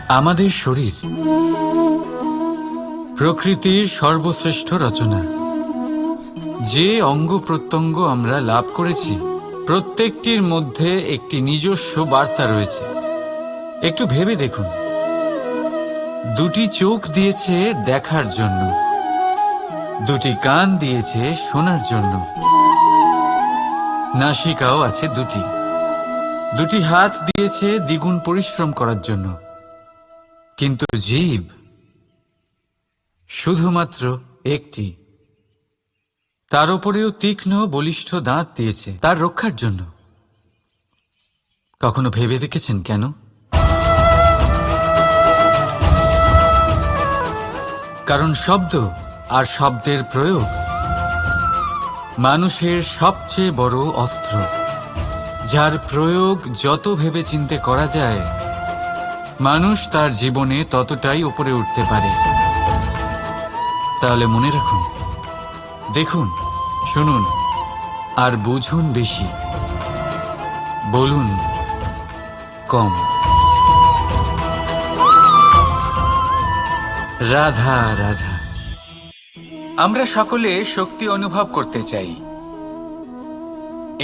আমাদের শরীর প্রকৃতির সর্বশ্রেষ্ঠ রচনা। যে অঙ্গ প্রত্যঙ্গ আমরা লাভ করেছি প্রত্যেকটির মধ্যে একটি নিজস্ব বার্তা রয়েছে। একটু ভেবে দেখুন, দুটি চোখ দিয়েছে দেখার জন্য, দুটি কান দিয়েছে শোনার জন্য, নাসিকাও আছে দুটি, দুটি হাত দিয়েছে দ্বিগুণ পরিশ্রম করার জন্য। কিন্তু জীব শুধুমাত্র একটি, তার উপরেও তীক্ষ্ণ বলিষ্ঠ দাঁত দিয়েছে তার রক্ষার জন্য। কখনো ভেবে দেখেছেন কেন? কারণ শব্দ আর শব্দের প্রয়োগ মানুষের সবচেয়ে বড় অস্ত্র, যার প্রয়োগ যত ভেবেচিন্তে করা যায় মানুষ তার জীবনে ততটাই উপরে উঠতে পারে। তাহলে মনে রাখুন, দেখুন, শুনুন আর বুঝুন বেশি, বলুন কম। রাধা রাধা। আমরা সকলে শক্তি অনুভব করতে চাই।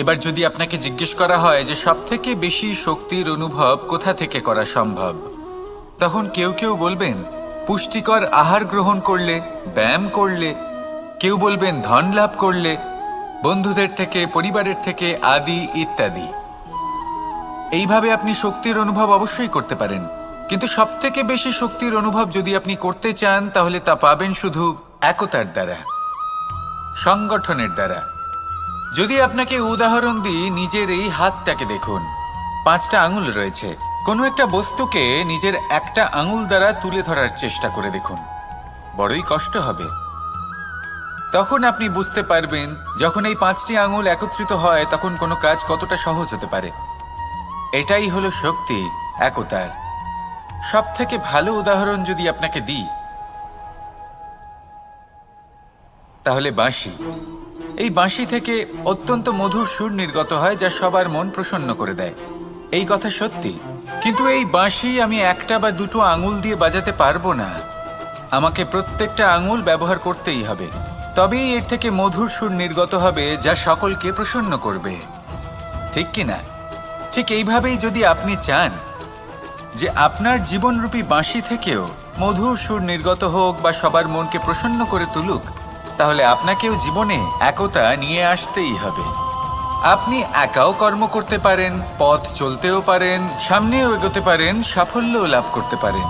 এবার যদি আপনাকে জিজ্ঞেস করা হয় যে সবথেকে বেশি শক্তির অনুভব কোথা থেকে করা সম্ভব, তখন কেউ কেউ বলবেন পুষ্টিকর আহার গ্রহণ করলে, ব্যায়াম করলে, কেউ বলবেন ধন লাভ করলে, বন্ধুদের থেকে, পরিবারের থেকে, আদি ইত্যাদি। এইভাবে আপনি শক্তির অনুভব অবশ্যই করতে পারেন, কিন্তু সবথেকে বেশি শক্তির অনুভব যদি আপনি করতে চান তাহলে তা পাবেন শুধু একতার দ্বারা, সংগঠনের দ্বারা। যদি আপনাকে উদাহরণ দিই, নিজের এই হাতটাকে দেখুন, 5টা আঙুল রয়েছে। কোনো একটা বস্তুকে নিজের একটা আঙুল দ্বারা তুলে ধরার চেষ্টা করে দেখুন, বড়ই কষ্ট হবে। তখন আপনি বুঝতে পারবেন যখন এই 5টি আঙুল একত্রিত হয় তখন কোনো কাজ কতটা সহজ হতে পারে। এটাই হলো শক্তি, একতার। সব থেকে ভালো উদাহরণ যদি আপনাকে দিই তাহলে বাঁশি। এই বাঁশি থেকে অত্যন্ত মধুর সুর নির্গত হয় যা সবার মন প্রসন্ন করে দেয়। এই কথা সত্যি, কিন্তু এই বাঁশি আমি একটা বা দুটো আঙুল দিয়ে বাজাতে পারবো না। আমাকে প্রত্যেকটা আঙুল ব্যবহার করতেই হবে, তবেই এর থেকে মধুর সুর নির্গত হবে যা সকলকে প্রসন্ন করবে, ঠিক কি না? ঠিক এইভাবেই যদি আপনি চান যে আপনার জীবনরূপী বাঁশি থেকেও মধুর সুর নির্গত হোক বা সবার মনকে প্রসন্ন করে তুলুক, তাহলে আপনাকেও জীবনে একতা নিয়ে আসতেই হবে। আপনি একাও কর্ম করতে পারেন, পথ চলতেও পারেন, সামনেও এগোতে পারেন, সাফল্যও লাভ করতে পারেন।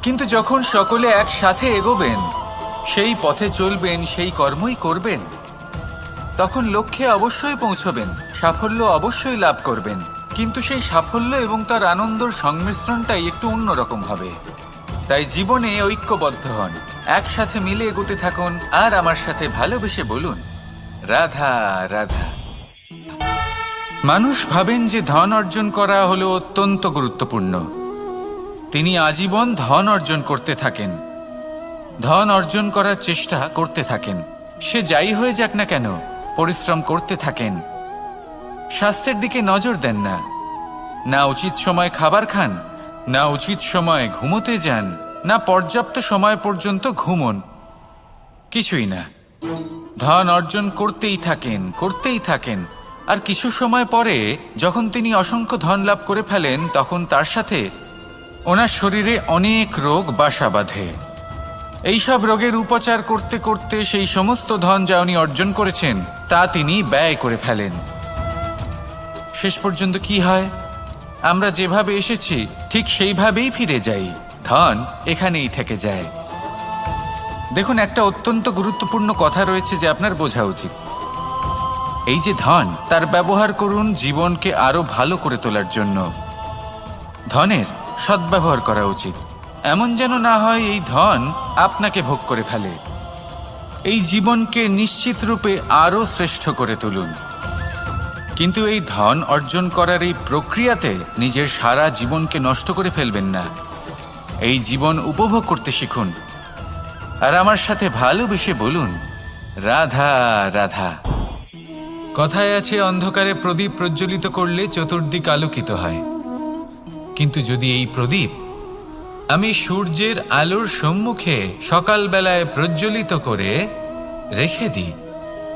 কিন্তু যখন সকলে একসাথে এগোবেন, সেই পথে চলবেন, সেই কর্মই করবেন, তখন লক্ষ্যে অবশ্যই পৌঁছবেন, সাফল্য অবশ্যই লাভ করবেন। কিন্তু সেই সাফল্য এবং তার আনন্দর সংমিশ্রণটাই একটু অন্যরকম হবে। তাই জীবনে ঐক্যবদ্ধ হন, একসাথে মিলে এগোতে থাকুন, আর আমার সাথে ভালোবেসে বলুন রাধা রাধা। মানুষ ভাবেন যে ধন অর্জন করা হলো অত্যন্ত গুরুত্বপূর্ণ। তিনি আজীবন ধন অর্জন করতে থাকেন, ধন অর্জন করার চেষ্টা করতে থাকেন। সে যাই হয়ে যাক না কেন, পরিশ্রম করতে থাকেন। স্বাস্থ্যের দিকে নজর দেন না, না উচিত সময় খাবার খান, না উচিত সময় ঘুমোতে যান, না পর্যাপ্ত সময় পর্যন্ত ঘুমন, কিছুই না। ধন অর্জন করতেই থাকেন, করতেই থাকেন। আর কিছু সময় পরে যখন তিনি অসংখ্য ধন লাভ করে ফেলেন, তখন তার সাথে ওনার শরীরে অনেক রোগ বাসা বাঁধে। এইসব রোগের উপচার করতে করতে সেই সমস্ত ধন যা উনি অর্জন করেছেন তা তিনি ব্যয় করে ফেলেন। শেষ পর্যন্ত কি হয়? আমরা যেভাবে এসেছি ঠিক সেইভাবেই ফিরে যাই, ধন এখানেই থেকে যায়। দেখুন, একটা অত্যন্ত গুরুত্বপূর্ণ কথা রয়েছে যে আপনার বোঝা উচিত। এই যে ধন, তার ব্যবহার করুন জীবনকে আরো ভালো করে তোলার জন্য। ধনের সদ্ব্যবহার করা উচিত, এমন যেন না হয় এই ধন আপনাকে ভোগ করে ফেলে। এই জীবনকে নিশ্চিত রূপে আরো শ্রেষ্ঠ করে তুলুন। কিন্তু এই ধন অর্জন করার এই প্রক্রিয়াতে নিজের সারা জীবনকে নষ্ট করে ফেলবেন না। এই জীবন উপভোগ করতে শিখুন, আর আমার সাথে ভালোবেসে বলুন রাধা রাধা। কথায় আছে, অন্ধকারে প্রদীপ প্রজ্বলিত করলে চতুর্দিক আলোকিত হয়। কিন্তু যদি এই প্রদীপ আমি সূর্যের আলোর সম্মুখে সকালবেলায় প্রজ্বলিত করে রেখে দিই,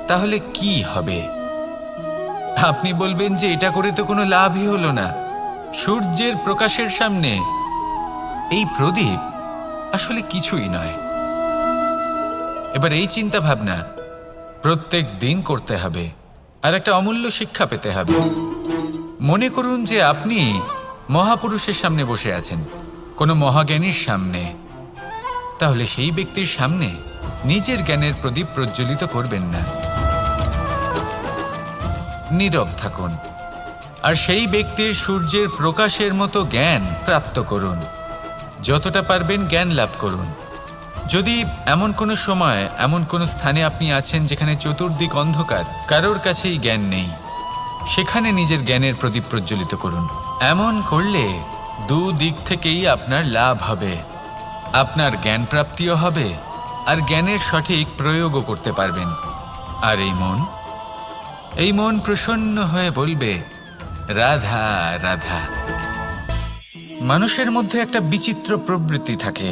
তাহলে কি হবে? আপনি বলবেন যে এটা করে তো কোনো লাভই হলো না। সূর্যের প্রকাশের সামনে এই প্রদীপ আসলে কিছুই নয়। এবার এই চিন্তা ভাবনা প্রত্যেক দিন করতে হবে, আর একটা অমূল্য শিক্ষা পেতে হবে। মনে করুন যে আপনি মহাপুরুষের সামনে বসে আছেন, কোনো মহাজ্ঞানীর সামনে, তাহলে সেই ব্যক্তির সামনে নিজের জ্ঞানের প্রদীপ প্রজ্বলিত করবেন না, নীরব থাকুন আর সেই ব্যক্তির সূর্যের প্রকাশের মতো জ্ঞান প্রাপ্ত করুন। যতটা পারবেন জ্ঞান লাভ করুন। যদি এমন কোনো সময় এমন কোনো স্থানে আপনি আছেন যেখানে চতুর্দিক অন্ধকার, কারোর কাছেই জ্ঞান নেই, সেখানে নিজের জ্ঞানের প্রদীপ প্রজ্বলিত করুন। এমন করলে দুদিক থেকেই আপনার লাভ হবে। আপনার জ্ঞান প্রাপ্তিও হবে আর জ্ঞানের সঠিক প্রয়োগও করতে পারবেন। আর এই মন প্রসন্ন হয়ে বলবে, রাধা রাধা। মানুষের মধ্যে একটা বিচিত্র প্রবৃত্তি থাকে,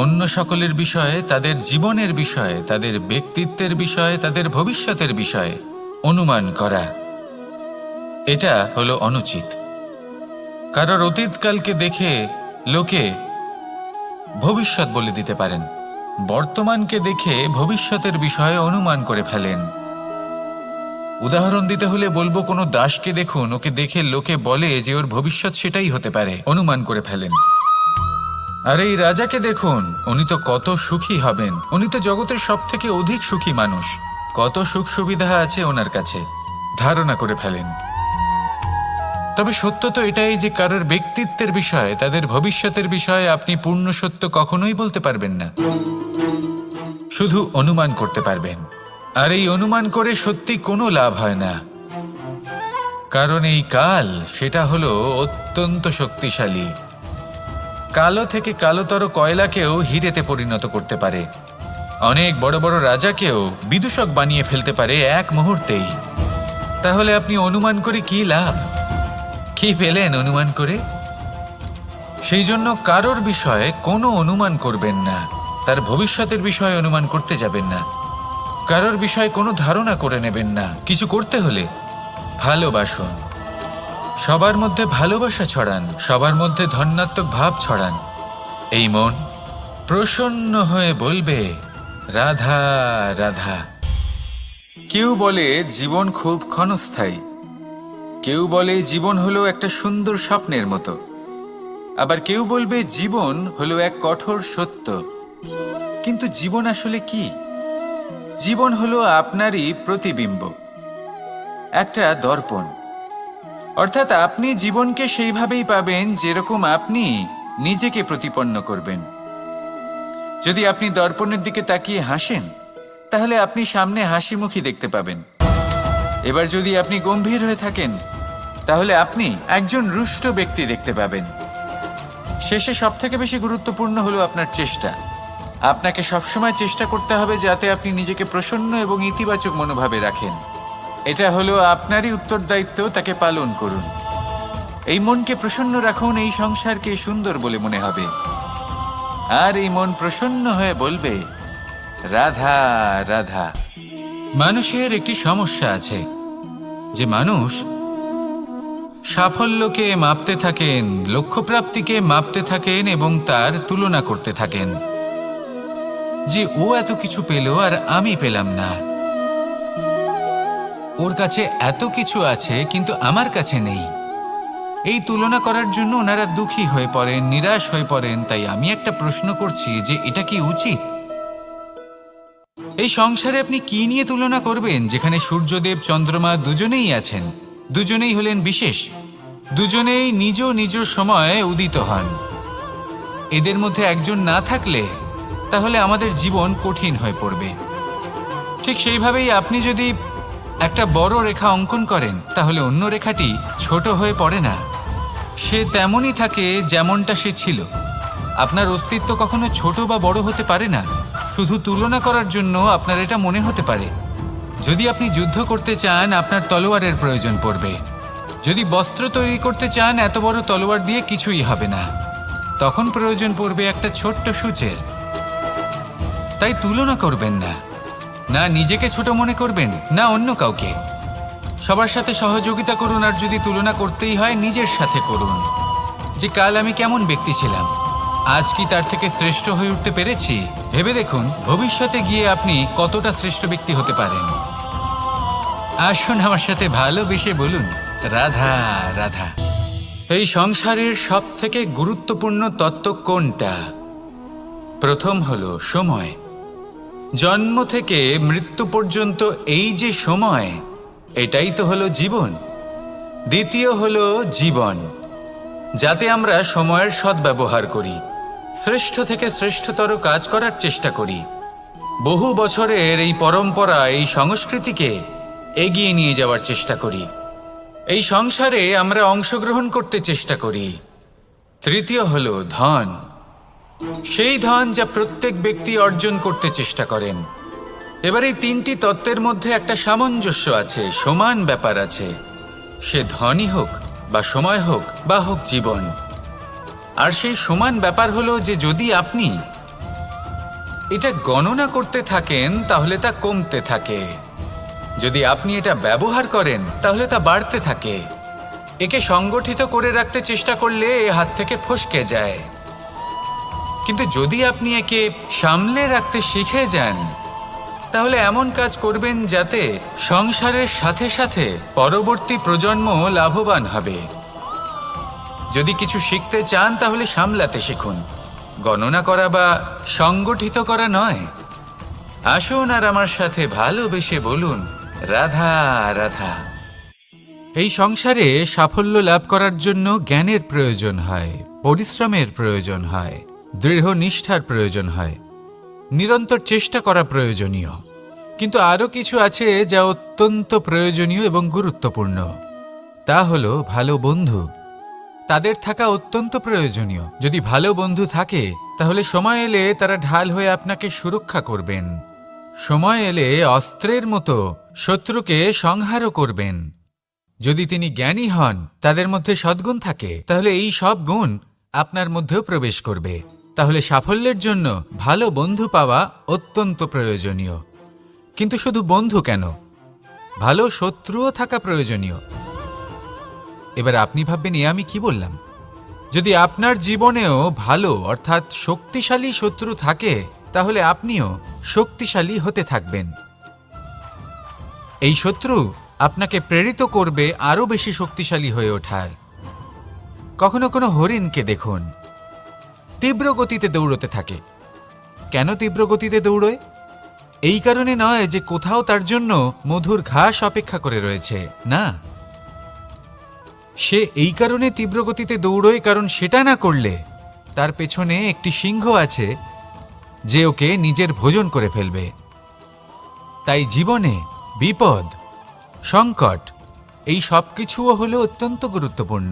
অন্য সকলের বিষয়ে, তাদের জীবনের বিষয়ে, তাদের ব্যক্তিত্বের বিষয়ে, তাদের ভবিষ্যতের বিষয়ে অনুমান করা। এটা হলো অনুচিত। কারোর অতীতকালকে দেখে লোকে ভবিষ্যৎ বলে দিতে পারেন, বর্তমানকে দেখে ভবিষ্যতের বিষয়ে অনুমান করে ফেলেন। উদাহরণ দিতে হলে বলবো, কোনো দাসকে দেখুন, ওকে দেখে লোকে বলে যে ওর ভবিষ্যৎ সেটাই হতে পারে, অনুমান করে ফেলেন। আর এই রাজাকে দেখুন, উনি তো কত সুখী হবেন, উনি তো জগতের সব থেকে অধিক সুখী মানুষ, কত সুখ সুবিধা আছে ওনার কাছে, ধারণা করে ফেলেন। তবে সত্য তো এটাই যে কারোর ব্যক্তিত্বের বিষয়ে, তাদের ভবিষ্যতের বিষয়ে আপনি পূর্ণ সত্য কখনোই বলতে পারবেন না, শুধু অনুমান করতে পারবেন। আর এই অনুমান করে সত্যি কোনো লাভ হয় না, কারণ এই কাল সেটা হলো অত্যন্ত শক্তিশালী। কালো থেকে কালোতর কয়লাকেও হিরেতে পরিণত করতে পারে, অনেক বড় বড় রাজাকেও বিদূষক বানিয়ে ফেলতে পারে এক মুহূর্তেই। তাহলে আপনি অনুমান করে কি লাভ? কি পেলেন অনুমান করে? সেই জন্য কারোর বিষয়ে কোনো অনুমান করবেন না, তার ভবিষ্যতের বিষয়ে অনুমান করতে যাবেন না, কারোর বিষয়ে কোনো ধারণা করে নেবেন না। কিছু করতে হলে ভালোবাসুন, সবার মধ্যে ভালোবাসা ছড়ান, সবার মধ্যে ধন্যাত্মক ভাব ছড়ান। এই মন প্রসন্ন হয়ে বলবে, রাধা রাধা। কেউ বলে জীবন খুব ক্ষণস্থায়ী, কেউ বলে জীবন হলো একটা সুন্দর স্বপ্নের মতো, আবার কেউ বলবে জীবন হলো এক কঠোর সত্য। কিন্তু জীবন আসলে কি? জীবন হলো আপনারই প্রতিবিম্ব, একটা দর্পণ। অর্থাৎ আপনি জীবনকে সেইভাবেই পাবেন যেরকম আপনি নিজেকে প্রতিপন্ন করবেন। যদি আপনি দর্পণের দিকে তাকিয়ে হাসেন, তাহলে আপনি সামনে হাসি মুখী দেখতে পাবেন। এবার যদি আপনি গম্ভীর হয়ে থাকেন, তাহলে আপনি একজন রুষ্ট ব্যক্তি দেখতে পাবেন। শেষে সবথেকে বেশি গুরুত্বপূর্ণ হলো আপনার চেষ্টা। আপনাকে সবসময় চেষ্টা করতে হবে যাতে আপনি নিজেকে প্রসন্ন এবং ইতিবাচক মনোভাবে রাখেন। এটা হলো আপনারই উত্তরদায়িত্ব, তাকে পালন করুন। এই মনকে প্রসন্ন রাখুন, এই সংসারকে সুন্দর বলে মনে হবে। আর এই মন প্রসন্ন হয়ে বলবে, রাধা রাধা। মানুষের একটি সমস্যা আছে যে মানুষ সাফল্যকে মাপতে থাকেন, লক্ষ্যপ্রাপ্তিকে মাপতে থাকেন এবং তার তুলনা করতে থাকেন যে ও এত কিছু পেল আর আমি পেলাম না, ওর কাছে এত কিছু আছে কিন্তু আমার কাছে নেই। এই তুলনা করার জন্য ওনারা দুঃখী হয়ে পড়েন, নিরাশ হয়ে পড়েন। তাই আমি একটা প্রশ্ন করছি যে এটা কি উচিত? এই সংসারে আপনি কি নিয়ে তুলনা করবেন, যেখানে সূর্যদেব চন্দ্রমা দুজনেই আছেন, দুজনেই হলেন বিশেষ, দুজনেই নিজ নিজ সময়ে উদিত হন। এদের মধ্যে একজন না থাকলে তাহলে আমাদের জীবন কঠিন হয়ে পড়বে। ঠিক সেইভাবেই আপনি যদি একটা বড় রেখা অঙ্কন করেন, তাহলে অন্য রেখাটি ছোট হয়ে পড়ে না, সে তেমনই থাকে যেমনটা সে ছিল। আপনার অস্তিত্ব কখনো ছোট বা বড় হতে পারে না। শুধু তুলনা করার জন্য আপনার এটা মনে হতে পারে। যদি আপনি যুদ্ধ করতে চান, আপনার তলোয়ারের প্রয়োজন পড়বে। যদি বস্ত্র তৈরি করতে চান, এত বড় তলোয়ার দিয়ে কিছুই হবে না। তখন প্রয়োজন পড়বে একটা ছোট্ট সূচের। তাই তুলনা করবেন না, না নিজেকে ছোট মনে করবেন, না অন্য কাউকে। সবার সাথে সহযোগিতা করুন, আর যদি তুলনা করতেই হয় নিজের সাথে করুন, যে কাল আমি কেমন ব্যক্তি ছিলাম, আজ কি তার থেকে শ্রেষ্ঠ হয়ে উঠতে পেরেছি। ভেবে দেখুন ভবিষ্যতে গিয়ে আপনি কতটা শ্রেষ্ঠ ব্যক্তি হতে পারেন। আসুন আমার সাথে ভালোবেসে বলুন, রাধা রাধা। এই সংসারের সব থেকে গুরুত্বপূর্ণ তত্ত্ব কোনটা? প্রথম হলো সময়। জন্ম থেকে মৃত্যু পর্যন্ত এই যে সময়, এটাই তো হলো জীবন। দ্বিতীয় হলো জীবন, যাতে আমরা সময়ের সদ্ব্যবহার করি, শ্রেষ্ঠ থেকে শ্রেষ্ঠতর কাজ করার চেষ্টা করি। বহু বছরের এই পরম্পরা, এই সংস্কৃতিকে এগিয়ে নিয়ে যাওয়ার চেষ্টা করি। এই সংসারে আমরা অংশগ্রহণ করতে চেষ্টা করি। তৃতীয় হলো ধন, সেই ধন যা প্রত্যেক ব্যক্তি অর্জন করতে চেষ্টা করেন। এবার এই তিনটি তত্ত্বের মধ্যে একটা সামঞ্জস্য আছে, সমান ব্যাপার আছে। সে ধনই হোক বা সময় হোক বা হোক জীবন। আর সেই সমান ব্যাপার হলো যে যদি আপনি এটা গণনা করতে থাকেন তাহলে তা কমতে থাকে, যদি আপনি এটা ব্যবহার করেন তাহলে তা বাড়তে থাকে। একে সংগঠিত করে রাখতে চেষ্টা করলে এ হাত থেকে ফসকে যায়, কিন্তু যদি আপনি একে সামলে রাখতে শিখে যান তাহলে এমন কাজ করবেন যাতে সংসারের সাথে সাথে পরবর্তী প্রজন্ম লাভবান হবে। যদি কিছু শিখতে চান তাহলে সামলাতে শিখুন, গণনা করা বা সংগঠিত করা নয়। আসুন আর আমার সাথে ভালোবেসে বলুন, রাধা রাধা। এই সংসারে সাফল্য লাভ করার জন্য জ্ঞানের প্রয়োজন হয়, পরিশ্রমের প্রয়োজন হয়, দৃঢ় নিষ্ঠার প্রয়োজন হয়, নিরন্তর চেষ্টা করা প্রয়োজনীয়। কিন্তু আরও কিছু আছে যা অত্যন্ত প্রয়োজনীয় এবং গুরুত্বপূর্ণ। তা হলো ভালো বন্ধু। তাদের থাকা অত্যন্ত প্রয়োজনীয়। যদি ভালো বন্ধু থাকে তাহলে সময় এলে তারা ঢাল হয়ে আপনাকে সুরক্ষা করবেন। সময় এলে অস্ত্রের মতো শত্রুকে সংহারও করবেন। যদি তিনি জ্ঞানী হন, তাদের মধ্যে সদ্গুণ থাকে, তাহলে এই সব গুণ আপনার মধ্যেও প্রবেশ করবে। তাহলে সাফল্যের জন্য ভালো বন্ধু পাওয়া অত্যন্ত প্রয়োজনীয়। কিন্তু শুধু বন্ধু কেন, ভালো শত্রুও থাকা প্রয়োজনীয়। এবার আপনি ভাববেন, আমি কি বললাম? যদি আপনার জীবনেও ভালো অর্থাৎ শক্তিশালী শত্রু থাকে তাহলে আপনিও শক্তিশালী হতে থাকবেন। এই শত্রু আপনাকে প্রেরিত করবে আরও বেশি শক্তিশালী হয়ে ওঠার। কখনো কোনো হরিণকে দেখুন, তীব্র গতিতে দৌড়তে থাকে। কেন তীব্র গতিতে দৌড়য়? এই কারণে নয় যে কোথাও তার জন্য মধুর ঘাস অপেক্ষা করে রয়েছে, না। সে এই কারণে তীব্র গতিতে দৌড়য় কারণ সেটা না করলে তার পেছনে একটি সিংহ আছে যে ওকে নিজের ভোজন করে ফেলবে। তাই জীবনে বিপদ, সংকট, এই সব কিছুও হলো অত্যন্ত গুরুত্বপূর্ণ।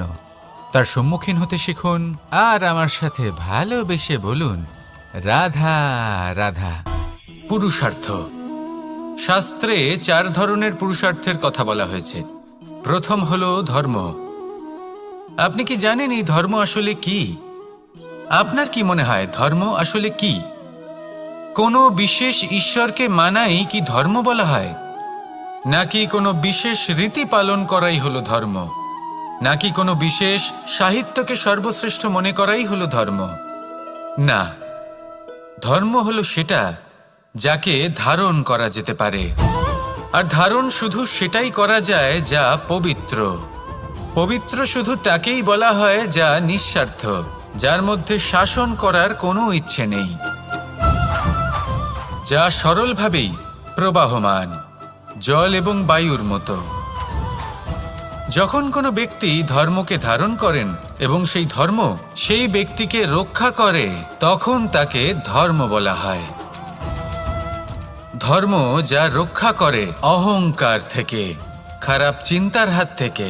তার সম্মুখীন হতে শিখুন আর আমার সাথে ভালোবেসে বলুন, রাধা রাধা। পুরুষার্থ। শাস্ত্রে 4 ধরনের পুরুষার্থের কথা বলা হয়েছে। প্রথম হলো ধর্ম। আপনি কি জানেন এই ধর্ম আসলে কি? আপনার কি মনে হয় ধর্ম আসলে কি? কোনো বিশেষ ঈশ্বরকে মানাই কি ধর্ম বলা হয়? নাকি কোনো বিশেষ রীতি পালন করাই হলো ধর্ম? নাকি কোনো বিশেষ সাহিত্যকে সর্বশ্রেষ্ঠ মনে করাই হলো ধর্ম? না, ধর্ম হলো সেটা যাকে ধারণ করা যেতে পারে। আর ধারণ শুধু সেটাই করা যায় যা পবিত্র। পবিত্র শুধু তাকেই বলা হয় যা নিঃস্বার্থ, যার মধ্যে শাসন করার কোনো ইচ্ছে নেই, যা সরলভাবেই প্রবাহমান, জল এবং বায়ুর মতো। যখন কোনো ব্যক্তি ধর্মকে ধারণ করেন এবং সেই ধর্ম সেই ব্যক্তিকে রক্ষা করে, তখন তাকে ধর্ম বলা হয়। ধর্ম যা রক্ষা করে অহংকার থেকে, খারাপ চিন্তার হাত থেকে।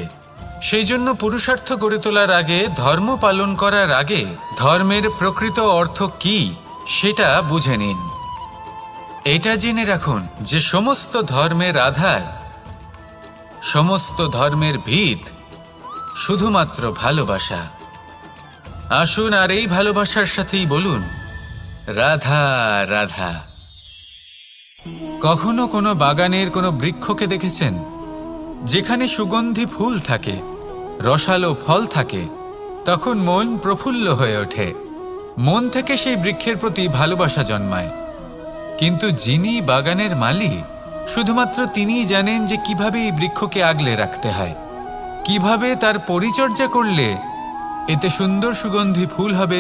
সেই জন্য পুরুষার্থ গড়ে তোলার আগে, ধর্ম পালন করার আগে ধর্মের প্রকৃত অর্থ কি সেটা বুঝে নিন। এটা জেনে রাখুন যে সমস্ত ধর্মের আধার, সমস্ত ধর্মের ভিত শুধুমাত্র ভালোবাসা। আসুন আর এই ভালোবাসার সাথেই বলুন, রাধা রাধা। কখনো কোনো বাগানের কোনো বৃক্ষকে দেখেছেন যেখানে সুগন্ধি ফুল থাকে, রসালো ফল থাকে? তখন মন প্রফুল্ল হয়ে ওঠে, মন থেকে সেই বৃক্ষের প্রতি ভালোবাসা জন্মায়। কিন্তু যিনি বাগানের মালিক, শুধুমাত্র তিনিই জানেন যে কিভাবে এই বৃক্ষকে আগলে রাখতে হয়, কিভাবে তার পরিচর্যা করলে এতে সুন্দর সুগন্ধি ফুল হবে,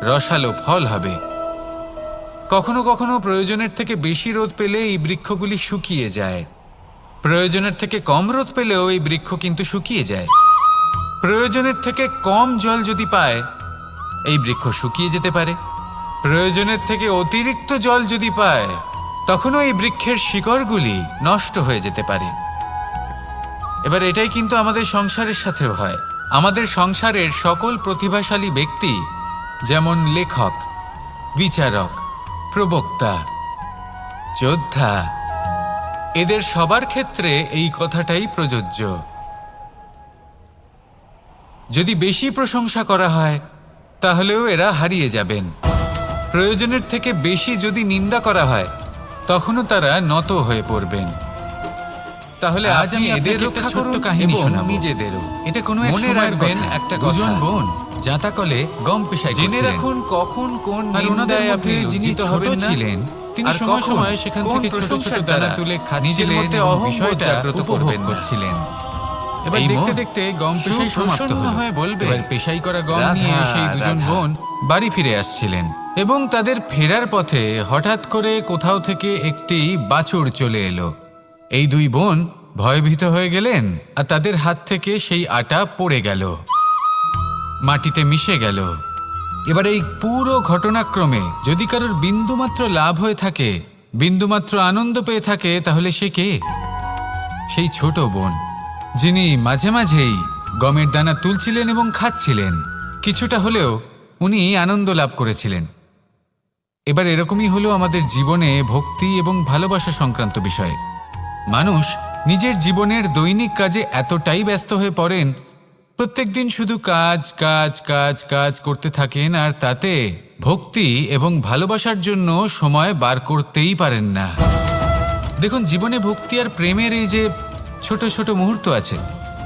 রসালো ফল হবে। কখনো কখনো প্রয়োজনের থেকে বেশি রোদ পেলে এই বৃক্ষগুলি শুকিয়ে যায়, প্রয়োজনের থেকে কম রোদ পেলেও এই বৃক্ষ কিন্তু শুকিয়ে যায়। প্রয়োজনের থেকে কম জল যদি পায়, এই বৃক্ষ শুকিয়ে যেতে পারে। প্রয়োজনের থেকে অতিরিক্ত জল যদি পায়, তখনও এই বৃক্ষের শিকড়গুলি নষ্ট হয়ে যেতে পারে। এবার এটাই কিন্তু আমাদের সংসারের সাথেও হয়। আমাদের সংসারের সকল প্রতিভাশালী ব্যক্তি, যেমন লেখক, বিচারক, প্রবক্তা, যোদ্ধা, এদের সবার ক্ষেত্রে এই কথাটাই প্রযোজ্য। যদি বেশি প্রশংসা করা হয়, তাহলেও এরা হারিয়ে যাবেন। প্রয়োজনের থেকে বেশি যদি নিন্দা করা হয়, তখনও তারা নত হয়ে পড়বেন। তাহলে আজ আমি এদের রক্ষা করুন কাহিনী শোনাবো, নিজেদেরও। এটা কোনো মনে রাখবেন, একটা দুজন বোন জাতাকলে গম পেশায় জেনে রাখুন কখন কোন নিন্দায় আপনি লজ্জিত হবেন ছিলেন। তিনি সময় সময় সেখান থেকে ছোট ছোট দানা তুলে নিজের মধ্যে অহংবোধ জাগ্রত করছিলেন। এবার দেখতে দেখতে গম পেশাই সমাপ্ত হয়ে বলবে, এবার পেশাই করা গম নিয়ে সেই দুজন বোন বাড়ি ফিরে আসছিলেন এবং তাদের ফেরার পথে হঠাৎ করে কোথাও থেকে একটি বাছুর চলে এলো। এই দুই বোন ভয়ভীত হয়ে গেলেন আর তাদের হাত থেকে সেই আটা পড়ে গেল, মাটিতে মিশে গেল। এবার এই পুরো ঘটনাক্রমে যদি কারোর বিন্দুমাত্র লাভ হয়ে থাকে, বিন্দুমাত্র আনন্দ পেয়ে থাকে, তাহলে সে কে? সেই ছোট বোন, যিনি মাঝে মাঝেই গমের দানা তুলছিলেন এবং খাচ্ছিলেন। কিছুটা হলেও উনি আনন্দ লাভ করেছিলেন। এবার এরকমই হলো আমাদের জীবনে ভক্তি এবং ভালোবাসা সংক্রান্ত বিষয়ে। মানুষ নিজের জীবনের দৈনিক কাজে এতটাই ব্যস্ত হয়ে পড়েন, প্রত্যেকদিন শুধু কাজ কাজ কাজ কাজ করতে থাকেন, আর তাতে ভক্তি এবং ভালোবাসার জন্য সময় বার করতেই পারেন না। দেখুন, জীবনে ভক্তি আর প্রেমের এই যে ছোট ছোট মুহূর্ত আছে,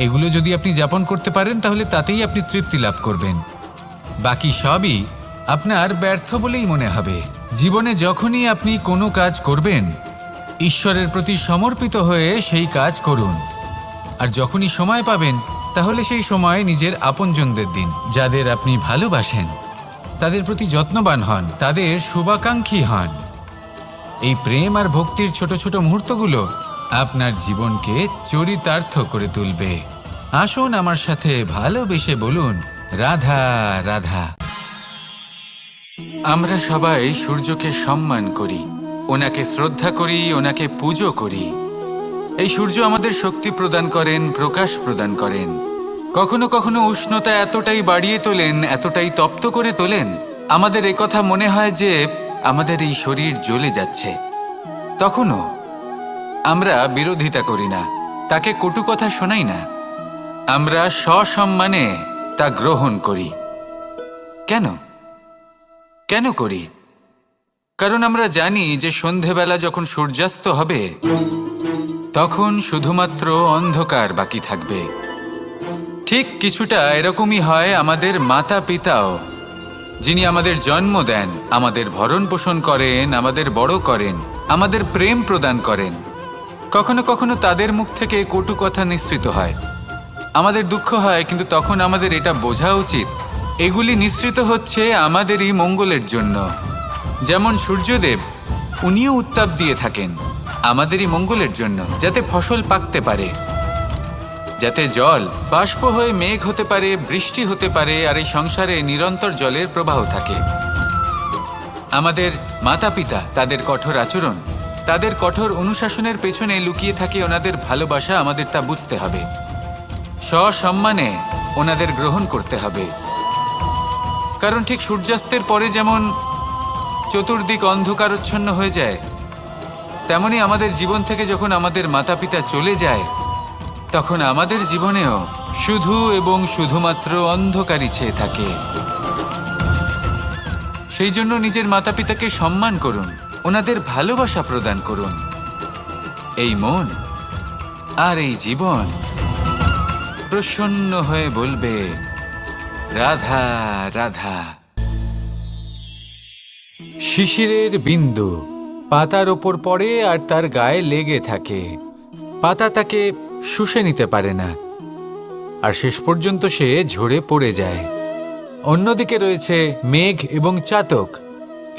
এগুলো যদি আপনি যাপন করতে পারেন, তাহলে তাতেই আপনি তৃপ্তি লাভ করবেন। বাকি সবই আপনার ব্যর্থ বলেই মনে হবে। জীবনে যখনই আপনি কোনো কাজ করবেন, ঈশ্বরের প্রতি সমর্পিত হয়ে সেই কাজ করুন। আর যখনই সময় পাবেন, তাহলে সেই সময় নিজের আপনজনদের দিন, যাদের আপনি ভালোবাসেন, তাদের প্রতি যত্নবান হন, তাদের শুভাকাঙ্ক্ষী হন। এই প্রেম আর ভক্তির ছোট ছোট মুহূর্তগুলো আপনার জীবনকে চরিতার্থ করে তুলবে। আসুন আমার সাথে ভালোবেসে বলুন, রাধা রাধা। আমরা সবাই সূর্যকে সম্মান করি, ওনাকে শ্রদ্ধা করি, ওনাকে পুজো করি। এই সূর্য আমাদের শক্তি প্রদান করেন, প্রকাশ প্রদান করেন। কখনো কখনো উষ্ণতা এতটাই বাড়িয়ে তোলেন, এতটাই তপ্ত করে তোলেন, আমাদের একথা মনে হয় যে আমাদের এই শরীর জ্বলে যাচ্ছে। তখনও আমরা বিরোধিতা করি না, তাকে কটু কথা শোনাই না, আমরা সসম্মানে তা গ্রহণ করি। কেন কেন করি? কারণ আমরা জানি যে সন্ধেবেলা যখন সূর্যাস্ত হবে, তখন শুধুমাত্র অন্ধকার বাকি থাকবে। ঠিক কিছুটা এরকমই হয় আমাদের মাতা পিতাও, যিনি আমাদের জন্ম দেন, আমাদের ভরণ পোষণ করেন, আমাদের বড় করেন, আমাদের প্রেম প্রদান করেন। কখনো কখনো তাদের মুখ থেকে কটু কথা নিঃসৃত হয়, আমাদের দুঃখ হয়, কিন্তু তখন আমাদের এটা বোঝা উচিত এগুলি নিঃসৃত হচ্ছে আমাদেরই মঙ্গলের জন্য। যেমন সূর্যদেব, উনিও উত্তাপ দিয়ে থাকেন আমাদেরই মঙ্গলের জন্য, যাতে ফসল পাকতে পারে, যাতে জল বাষ্প হয়ে মেঘ হতে পারে, বৃষ্টি হতে পারে, আর এই সংসারে নিরন্তর জলের প্রবাহ থাকে। আমাদের মাতা পিতা, তাদের কঠোর আচরণ, তাদের কঠোর অনুশাসনের পেছনে লুকিয়ে থাকে ওনাদের ভালোবাসা। আমাদের তা বুঝতে হবে, সসম্মানে ওনাদের গ্রহণ করতে হবে। কারণ ঠিক সূর্যাস্তের পরে যেমন চতুর্দিক অন্ধকারচ্ছন্ন হয়ে যায়, তেমনি আমাদের জীবন থেকে যখন আমাদের মাতা পিতা চলে যায়, তখন আমাদের জীবনেও শুধু এবং শুধুমাত্র অন্ধকারই ছেয়ে থাকে। সেই জন্য নিজের মাতা পিতাকে সম্মান করুন, ওনাদের ভালোবাসা প্রদান করুন। এই মন আর এই জীবন প্রসন্ন হয়ে বলবে রাধা রাধা। শিশিরের বিন্দু পাতার ওপর পড়ে আর তার গায়ে লেগে থাকে। পাতা তাকে শুষে নিতে পারে না, আর শেষ পর্যন্ত সে ঝরে পড়ে যায়। অন্যদিকে রয়েছে মেঘ এবং চাতক।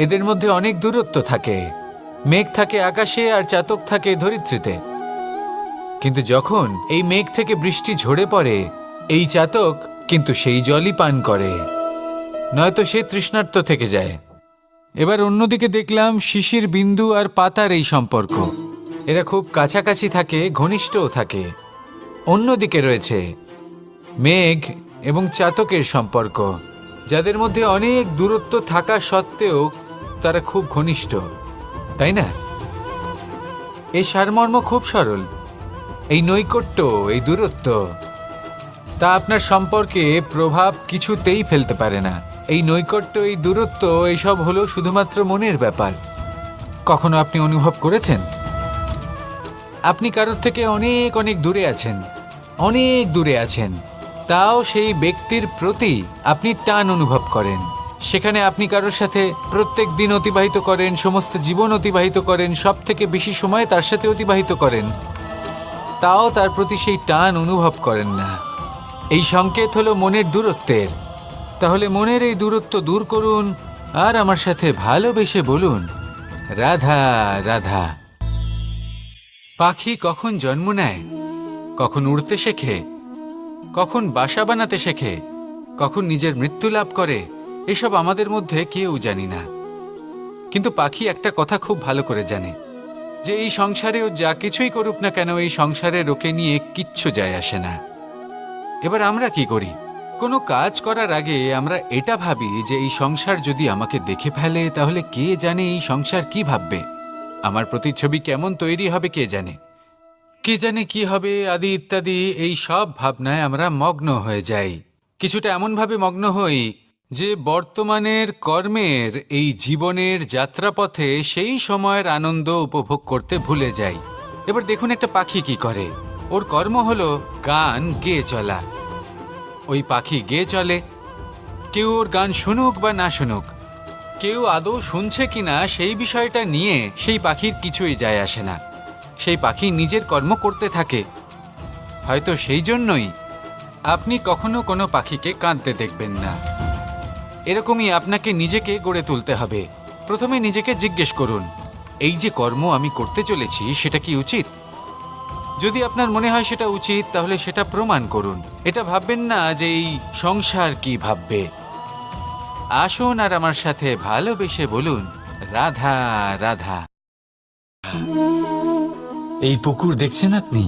এদের মধ্যে অনেক দূরত্ব থাকে। মেঘ থাকে আকাশে আর চাতক থাকে ধরিত্রীতে। কিন্তু যখন এই মেঘ থেকে বৃষ্টি ঝরে পড়ে, এই চাতক কিন্তু সেই জলই পান করে, নয়তো সে তৃষ্ণার্ত থেকে যায়। এবার অন্যদিকে দেখলাম শিশির বিন্দু আর পাতার এই সম্পর্ক। এরা খুব কাছাকাছি থাকে, ঘনিষ্ঠও থাকে। অন্যদিকে রয়েছে মেঘ এবং চাতকের সম্পর্ক, যাদের মধ্যে অনেক দূরত্ব থাকা সত্ত্বেও তারা খুব ঘনিষ্ঠ, তাই না? এই সারমর্ম খুব সরল। এই নৈকট্য, এই দূরত্ব, তা আপনার সম্পর্কে প্রভাব কিছুতেই ফেলতে পারে না। এই নৈকট্য, এই দূরত্ব, এইসব হলো শুধুমাত্র মনের ব্যাপার। কখনো আপনি অনুভব করেছেন আপনি কারোর থেকে অনেক অনেক দূরে আছেন, অনেক দূরে আছেন, তাও সেই ব্যক্তির প্রতি আপনি টান অনুভব করেন। সেখানে আপনি কারোর সাথে প্রত্যেক দিন অতিবাহিত করেন, সমস্ত জীবন অতিবাহিত করেন, সব থেকে বেশি সময় তার সাথে অতিবাহিত করেন, তাও তার প্রতি সেই টান অনুভব করেন না। এই সংকেত হলো মনের দূরত্বের। তাহলে মনের এই দূরত্ব দূর করুন আর আমার সাথে ভালোবেসে বলুন রাধা রাধা। পাখি কখন জন্ম নেয়, কখন উড়তে শেখে, কখন বাসা বানাতে শেখে, কখন নিজের মৃত্যু লাভ করে, এসব আমাদের মধ্যে কেউ জানি না। কিন্তু পাখি একটা কথা খুব ভালো করে জানে, যে এই সংসারে ও যা কিছুই করুক না কেন, এই সংসারের ওকে নিয়ে কিচ্ছু যায় আসে না। এবার আমরা কি করি? কোনো কাজ করার আগে আমরা এটা ভাবি যে এই সংসার যদি আমাকে দেখে ফেলে তাহলে কে জানে এই সংসার কি ভাববে, আমার প্রতিচ্ছবি কেমন তৈরি হবে কে জানে, কে জানে কি হবে আদি ইত্যাদি। এই সব ভাবনায় আমরা মগ্ন হয়ে যাই। কিছুটা এমনভাবে মগ্ন হই যে বর্তমানের কর্মের এই জীবনের যাত্রাপথে সেই সময়ের আনন্দ উপভোগ করতে ভুলে যাই। এবার দেখুন একটা পাখি কি করে। ওর কর্ম হলো গান গেয়ে চলা। ওই পাখি গেয়ে চলে, কেউ ওর গান শুনুক বা না শুনুক, কেউ আদৌ শুনছে কিনা সেই বিষয়টা নিয়ে সেই পাখির কিছুই যায় আসে না। সেই পাখি নিজের কর্ম করতে থাকে। হয়তো সেই জন্যই আপনি কখনো কোনো পাখিকে কাঁদতে দেখবেন না। এরকমই আপনাকে নিজেকে গড়ে তুলতে হবে। প্রথমে নিজেকে জিজ্ঞেস করুন, এই যে কর্ম আমি করতে চলেছি সেটা কি উচিত? যদি আপনার মনে হয় সেটা উচিত, তাহলে সেটা প্রমাণ করুন। এটা ভাববেন না যে এই সংসার কি ভাববে। আসুন আর আমার সাথে ভালোবেসে বলুন রাধা রাধা। এই পুকুর দেখছেন আপনি?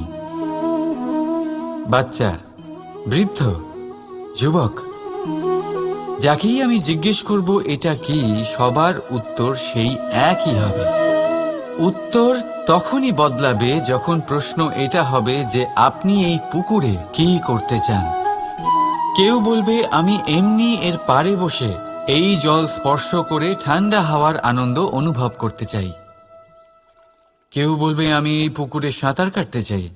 বাচ্চা, বৃদ্ধ, যুবক, যাকেই আমি জিজ্ঞেস করব এটা কি, সবার উত্তর সেই একই হবে। উত্তর তখনই বদলাবে যখন প্রশ্ন এটা হবে যে আপনি এই পুকুরে কি করতে চান। কেউ বলবে আমি এমনি এর পাড়ে বসে এই জল স্পর্শ করে ঠান্ডা হাওয়ার আনন্দ অনুভব করতে চাই। কেউ বলবে আমি এই পুকুরে সাঁতার কাটতে চাই।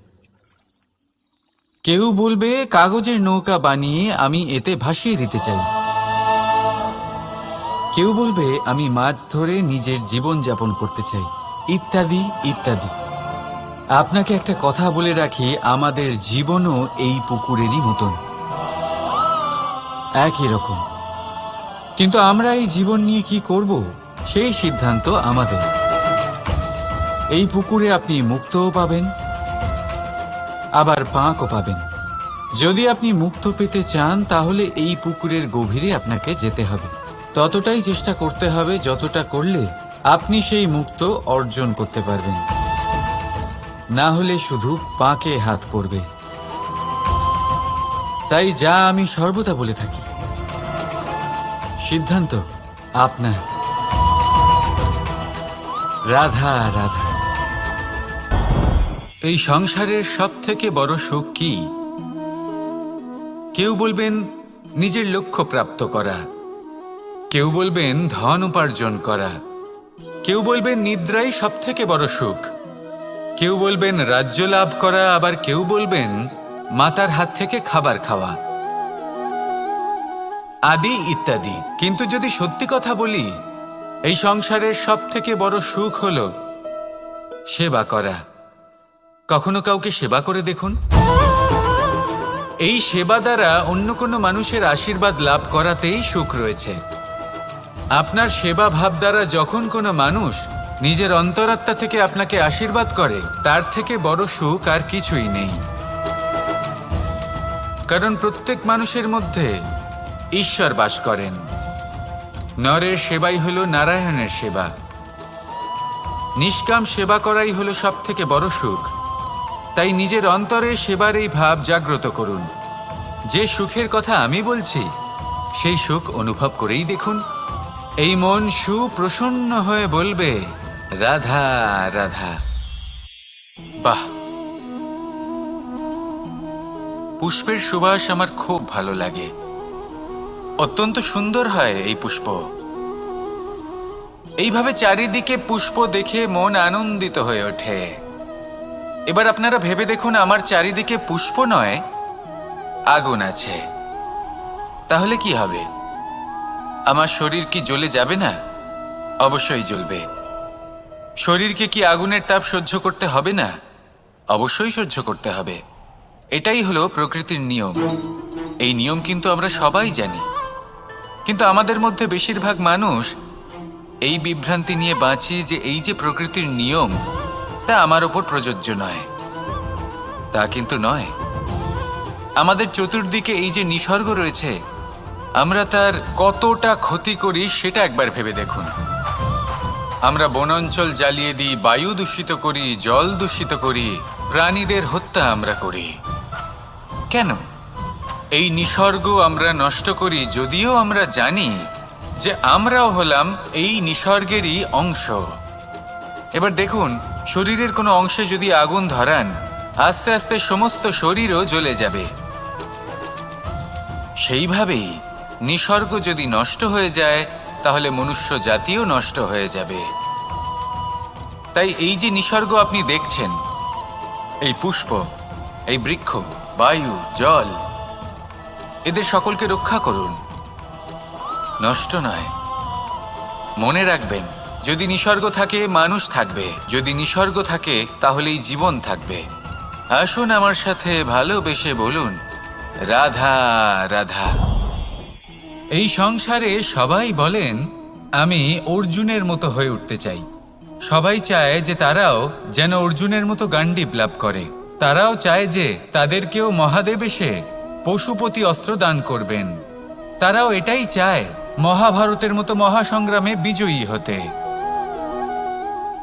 কেউ বলবে কাগজের নৌকা বানিয়ে আমি এতে ভাসিয়ে দিতে চাই। কেউ বলবে আমি মাছ ধরে নিজের জীবন যাপন করতে চাই, ইত্যাদি ইত্যাদি। আপনাকে একটা কথা বলে রাখি, আমাদের জীবনও এই পুকুরেরই মতন, একই রকম। কিন্তু আমরা এই জীবন নিয়ে কি করব সেই সিদ্ধান্ত আমাদের। এই পুকুরে আপনি মুক্তও পাবেন, আবার পাঁকও পাবেন। যদি আপনি মুক্ত পেতে চান তাহলে এই পুকুরের গভীরে আপনাকে যেতে হবে। ততটাই চেষ্টা করতে হবে যতটা করলে আপনি সেই মুক্ত অর্জন করতে পারবেন। না হলে শুধু পাঁকে হাত পড়বে। তাই যা আমি সর্বদা বলে থাকি, সিদ্ধান্ত আপনার। রাধা রাধা। এই সংসারের সব থেকে বড় সুখ কি? কেউ বলবেন নিজের লক্ষ্য প্রাপ্ত করা, কেউ বলবেন ধন উপার্জন করা, কেউ বলবেন নিদ্রাই সব থেকে বড় সুখ, কেউ বলবেন রাজ্য লাভ করা, আবার কেউ বলবেন মাতার হাত থেকে খাবার খাওয়া, আদি ইত্যাদি। কিন্তু যদি সত্যি কথা বলি, এই সংসারের সব থেকে বড় সুখ হল সেবা করা। কখনো কাউকে সেবা করে দেখুন। এই সেবা দ্বারা অন্য কোনো মানুষের আশীর্বাদ লাভ করাতেই সুখ রয়েছে। আপনার সেবা ভাব দ্বারা যখন কোনো মানুষ নিজের অন্তরাত্মা থেকে আপনাকে আশীর্বাদ করে, তার থেকে বড় সুখ আর কিছুই নেই। কারণ প্রত্যেক মানুষের মধ্যে ঈশ্বর বাস করেন। নরের সেবাই হল নারায়ণের সেবা। নিষ্কাম সেবা করাই হল সব থেকে বড় সুখ। তাই নিজের অন্তরে সেবার এই ভাব জাগ্রত করুন। যে সুখের কথা আমি বলছি, সেই সুখ অনুভব করেই দেখুন। এই মন সুপ্রসন্ন হয়ে বলবে, রাধা রাধা। বাহ, পুষ্পের সুবাস আমার খুব ভালো লাগে। অত্যন্ত সুন্দর হয় এই পুষ্প। এইভাবে চারিদিকে পুষ্প দেখে মন আনন্দিত হয়ে ওঠে। এবার আপনারা ভেবে দেখুন, আমার চারিদিকে পুষ্প নয়, আগুন আছে। তাহলে কি হবে? আমার শরীর কি জ্বলে যাবে না? অবশ্যই জ্বলবে। শরীরকে কি আগুনের তাপ সহ্য করতে হবে না? অবশ্যই সহ্য করতে হবে। এটাই হলো প্রকৃতির নিয়ম। এই নিয়ম কিন্তু আমরা সবাই জানি, কিন্তু আমাদের মধ্যে বেশিরভাগ মানুষ এই বিভ্রান্তি নিয়ে বাঁচি যে এই যে প্রকৃতির নিয়ম, তা আমার ওপর প্রযোজ্য নয়। তা কিন্তু নয়। আমাদের চতুর্দিকে এই যে নিসর্গ রয়েছে, আমরা তার কতটা ক্ষতি করি সেটা একবার ভেবে দেখুন। আমরা বনাঞ্চল জ্বালিয়ে দিই, বায়ু দূষিত করি, জল দূষিত করি, প্রাণীদের হত্যা আমরা করি। কেন? এই নিসর্গ আমরা নষ্ট করি, যদিও আমরা জানি যে আমরাও হলাম এই নিসর্গেরই অংশ। এবার দেখুন, শরীরের কোনো অংশে যদি আগুন ধরান, আস্তে আস্তে সমস্ত শরীরও জ্বলে যাবে। সেইভাবেই নিসর্গ যদি নষ্ট হয়ে যায়, তাহলে মনুষ্য জাতিও নষ্ট হয়ে যাবে। তাই এই যে নিসর্গ আপনি দেখছেন, এই পুষ্প, এই বৃক্ষ, বায়ু, জল, এদের সকলকে রক্ষা করুন, নষ্ট নয়। মনে রাখবেন, যদি নিসর্গ থাকে মানুষ থাকবে, যদি নিসর্গ থাকে তাহলেই জীবন থাকবে। আসুন আমার সাথে ভালোবেসে বলুন, রাধা রাধা। এই সংসারে সবাই বলেন, আমি অর্জুনের মতো হয়ে উঠতে চাই। সবাই চায় যে তারাও যেন অর্জুনের মতো গান্ডীব লাভ করে। তারাও চায় যে তাদেরকেও মহাদেব এসে পশুপতি অস্ত্র দান করবেন। তারাও এটাই চায় মহাভারতের মতো মহাসংগ্রামে বিজয়ী হতে।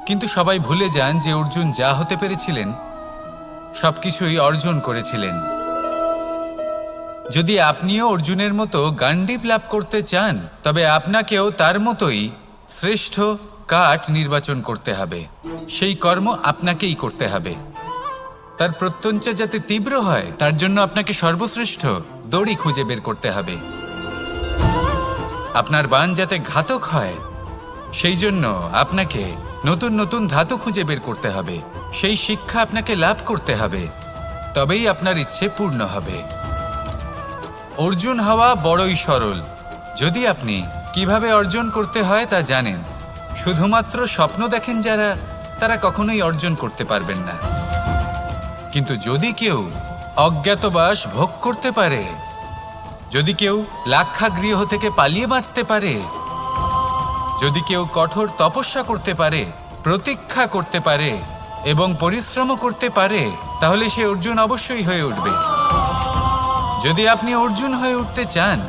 কিন্তু সবাই ভুলে যান যে অর্জুন যা হতে পেরেছিলেন সবকিছুই অর্জন করেছিলেন। যদি আপনিও অর্জুনের মতো গান্ডীব লাভ করতে চান, তবে আপনাকেও তার মতোই শ্রেষ্ঠ কাঠ নির্বাচন করতে হবে। সেই কর্ম আপনাকেই করতে হবে। তার প্রত্যঞ্চা যাতে তীব্র হয়, তার জন্য আপনাকে সর্বশ্রেষ্ঠ দড়ি খুঁজে বের করতে হবে। আপনার বাণ যাতে ঘাতক হয়, সেই জন্য আপনাকে নতুন নতুন ধাতু খুঁজে বের করতে হবে। সেই শিক্ষা আপনাকে লাভ করতে হবে, তবেই আপনার ইচ্ছে পূর্ণ হবে। অর্জুন হওয়া বড়ই সরল, যদি আপনি কিভাবে অর্জন করতে হয় তা জানেন। শুধুমাত্র স্বপ্ন দেখেন যারা, তারা কখনোই অর্জন করতে পারবেন না। কিন্তু যদি কেউ অজ্ঞাতবাস ভোগ করতে পারে, যদি কেউ লাক্ষাগৃহ থেকে পালিয়ে বাঁচতে পারে, যদি কেউ কঠোর তপস্যা করতে পারে, প্রতীক্ষা করতে পারে এবং পরিশ্রম করতে পারে, তাহলে সে অর্জুন অবশ্যই হয়ে উঠবে। যদি আপনি অর্জুন হয়ে উঠতে চান,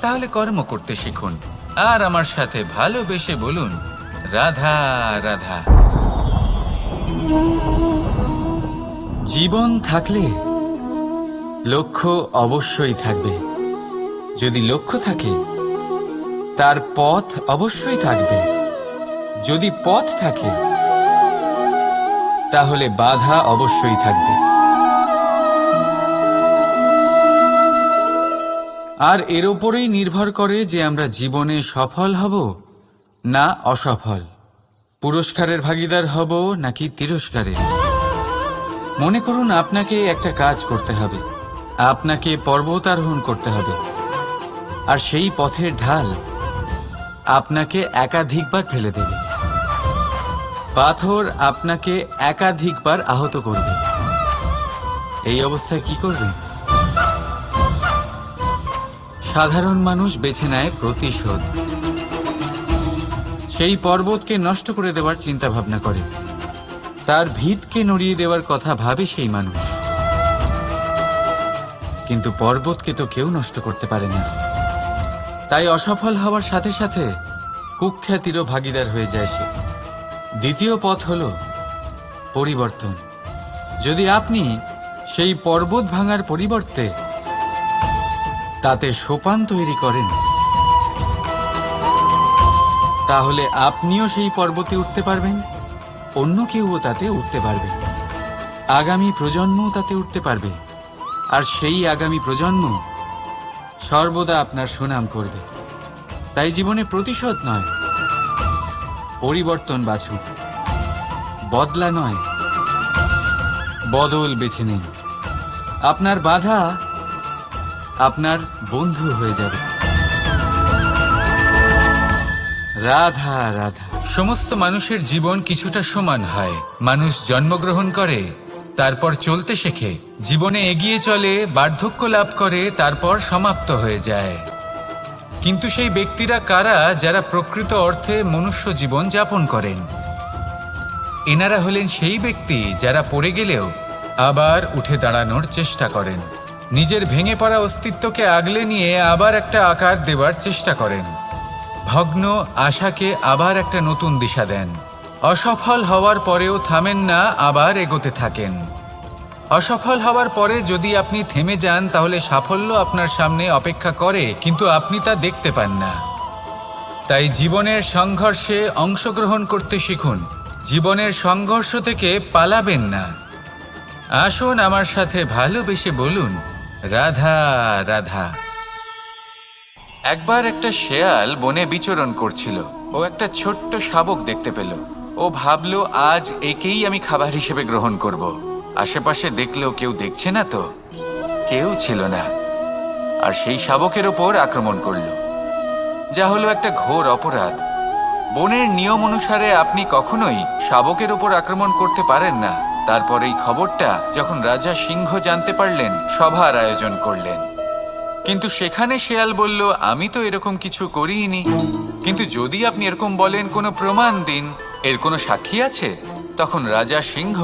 তাহলে কর্ম করতে শিখুন আর আমার সাথে ভালোবেসে বলুন, রাধা রাধা। জীবন থাকলে লক্ষ্য অবশ্যই থাকবে। যদি লক্ষ্য থাকে, তার পথ অবশ্যই থাকবে। যদি পথ থাকে, তাহলে বাধা অবশ্যই থাকবে। আর এর ওপরেই নির্ভর করে যে আমরা জীবনে সফল হব না অসফল, পুরস্কারের ভাগীদার হব নাকি তিরস্কারের। মনে করুন আপনাকে একটা কাজ করতে হবে, আপনাকে পর্বত আরোহণ করতে হবে, আর সেই পথের ঢাল আপনাকে একাধিকবার ফেলে দেবে, পাথর আপনাকে একাধিকবার আহত করবে। এই অবস্থায় কি করবেন? সাধারণ মানুষ বেছে নেয় প্রতিশোধ। সেই পর্বতকে নষ্ট করে দেওয়ার চিন্তা ভাবনা করে, তার ভিতকে নড়িয়ে দেওয়ার কথা ভাবে সেই মানুষ। কিন্তু পর্বতকে তো কেউ নষ্ট করতে পারে না। তাই অসফল হওয়ার সাথে সাথে কুখ্যাতিরও ভাগীদার হয়ে যায় সে। দ্বিতীয় পথ হল পরিবর্তন। যদি আপনি সেই পর্বত ভাঙার পরিবর্তে তাতে সোপান তৈরি করেন, তাহলে আপনিও সেই পর্বতে উঠতে পারবেন, অন্য কেউও তাতে উঠতে পারবে, আগামী প্রজন্মও তাতে উঠতে পারবে, আর সেই আগামী প্রজন্ম সর্বদা আপনার সুনাম করবে। তাই জীবনে প্রতিশোধ নয়, পরিবর্তন বাছুন। বদলা নয়, বদল বেছে নিন। আপনার বাধা আপনার বন্ধু হয়ে যাবে। রাধা রাধা। সমস্ত মানুষের জীবন কিছুটা সমান হয়। মানুষ জন্মগ্রহণ করে, তারপর চলতে শেখে, জীবনে এগিয়ে চলে, বার্ধক্য লাভ করে, তারপর সমাপ্ত হয়ে যায়। কিন্তু সেই ব্যক্তিরা কারা যারা প্রকৃত অর্থে মনুষ্য জীবন যাপন করেন? এনারা হলেন সেই ব্যক্তি যারা পড়ে গেলেও আবার উঠে দাঁড়ানোর চেষ্টা করেন, নিজের ভেঙে পড়া অস্তিত্বকে আগলে নিয়ে আবার একটা আকার দেওয়ার চেষ্টা করেন, ভগ্ন আশাকে আবার একটা নতুন দিশা দেন। অসফল হওয়ার পরেও থামেন না, আবার এগোতে থাকেন। অসফল হওয়ার পরে যদি আপনি থেমে যান, তাহলে সাফল্য আপনার সামনে অপেক্ষা করে, কিন্তু আপনি তা দেখতে পান না। তাই জীবনের সংঘর্ষে অংশগ্রহণ করতে শিখুন। জীবনের সংঘর্ষ থেকে পালাবেন না। আসুন আমার সাথে ভালোবেসে বলুন, রাধা রাধা। একবার একটা শেয়াল বনে বিচরণ করছিল। ও একটা ছোট্ট শাবক দেখতে পেল। ও ভাবল, আজ একেই আমি খাবার হিসেবে গ্রহণ করব। আশেপাশে দেখলেও কেউ দেখছে না তো, কেউ ছিল না, আর সেই শাবকের ওপর আক্রমণ করল, যা হলো একটা ঘোর অপরাধ। বনের নিয়ম অনুসারে আপনি কখনোই শাবকের ওপর আক্রমণ করতে পারেন না। তারপর এই খবরটা যখন রাজা সিংহ জানতে পারলেন, সভার আয়োজন করলেন। কিন্তু সেখানে শেয়াল বলল, আমি তো এরকম কিছু করিনি। কিন্তু যদি আপনি এরকম বলেন, কোনো প্রমাণ দিন, এর কোনো সাক্ষী আছে? তখন রাজা সিংহ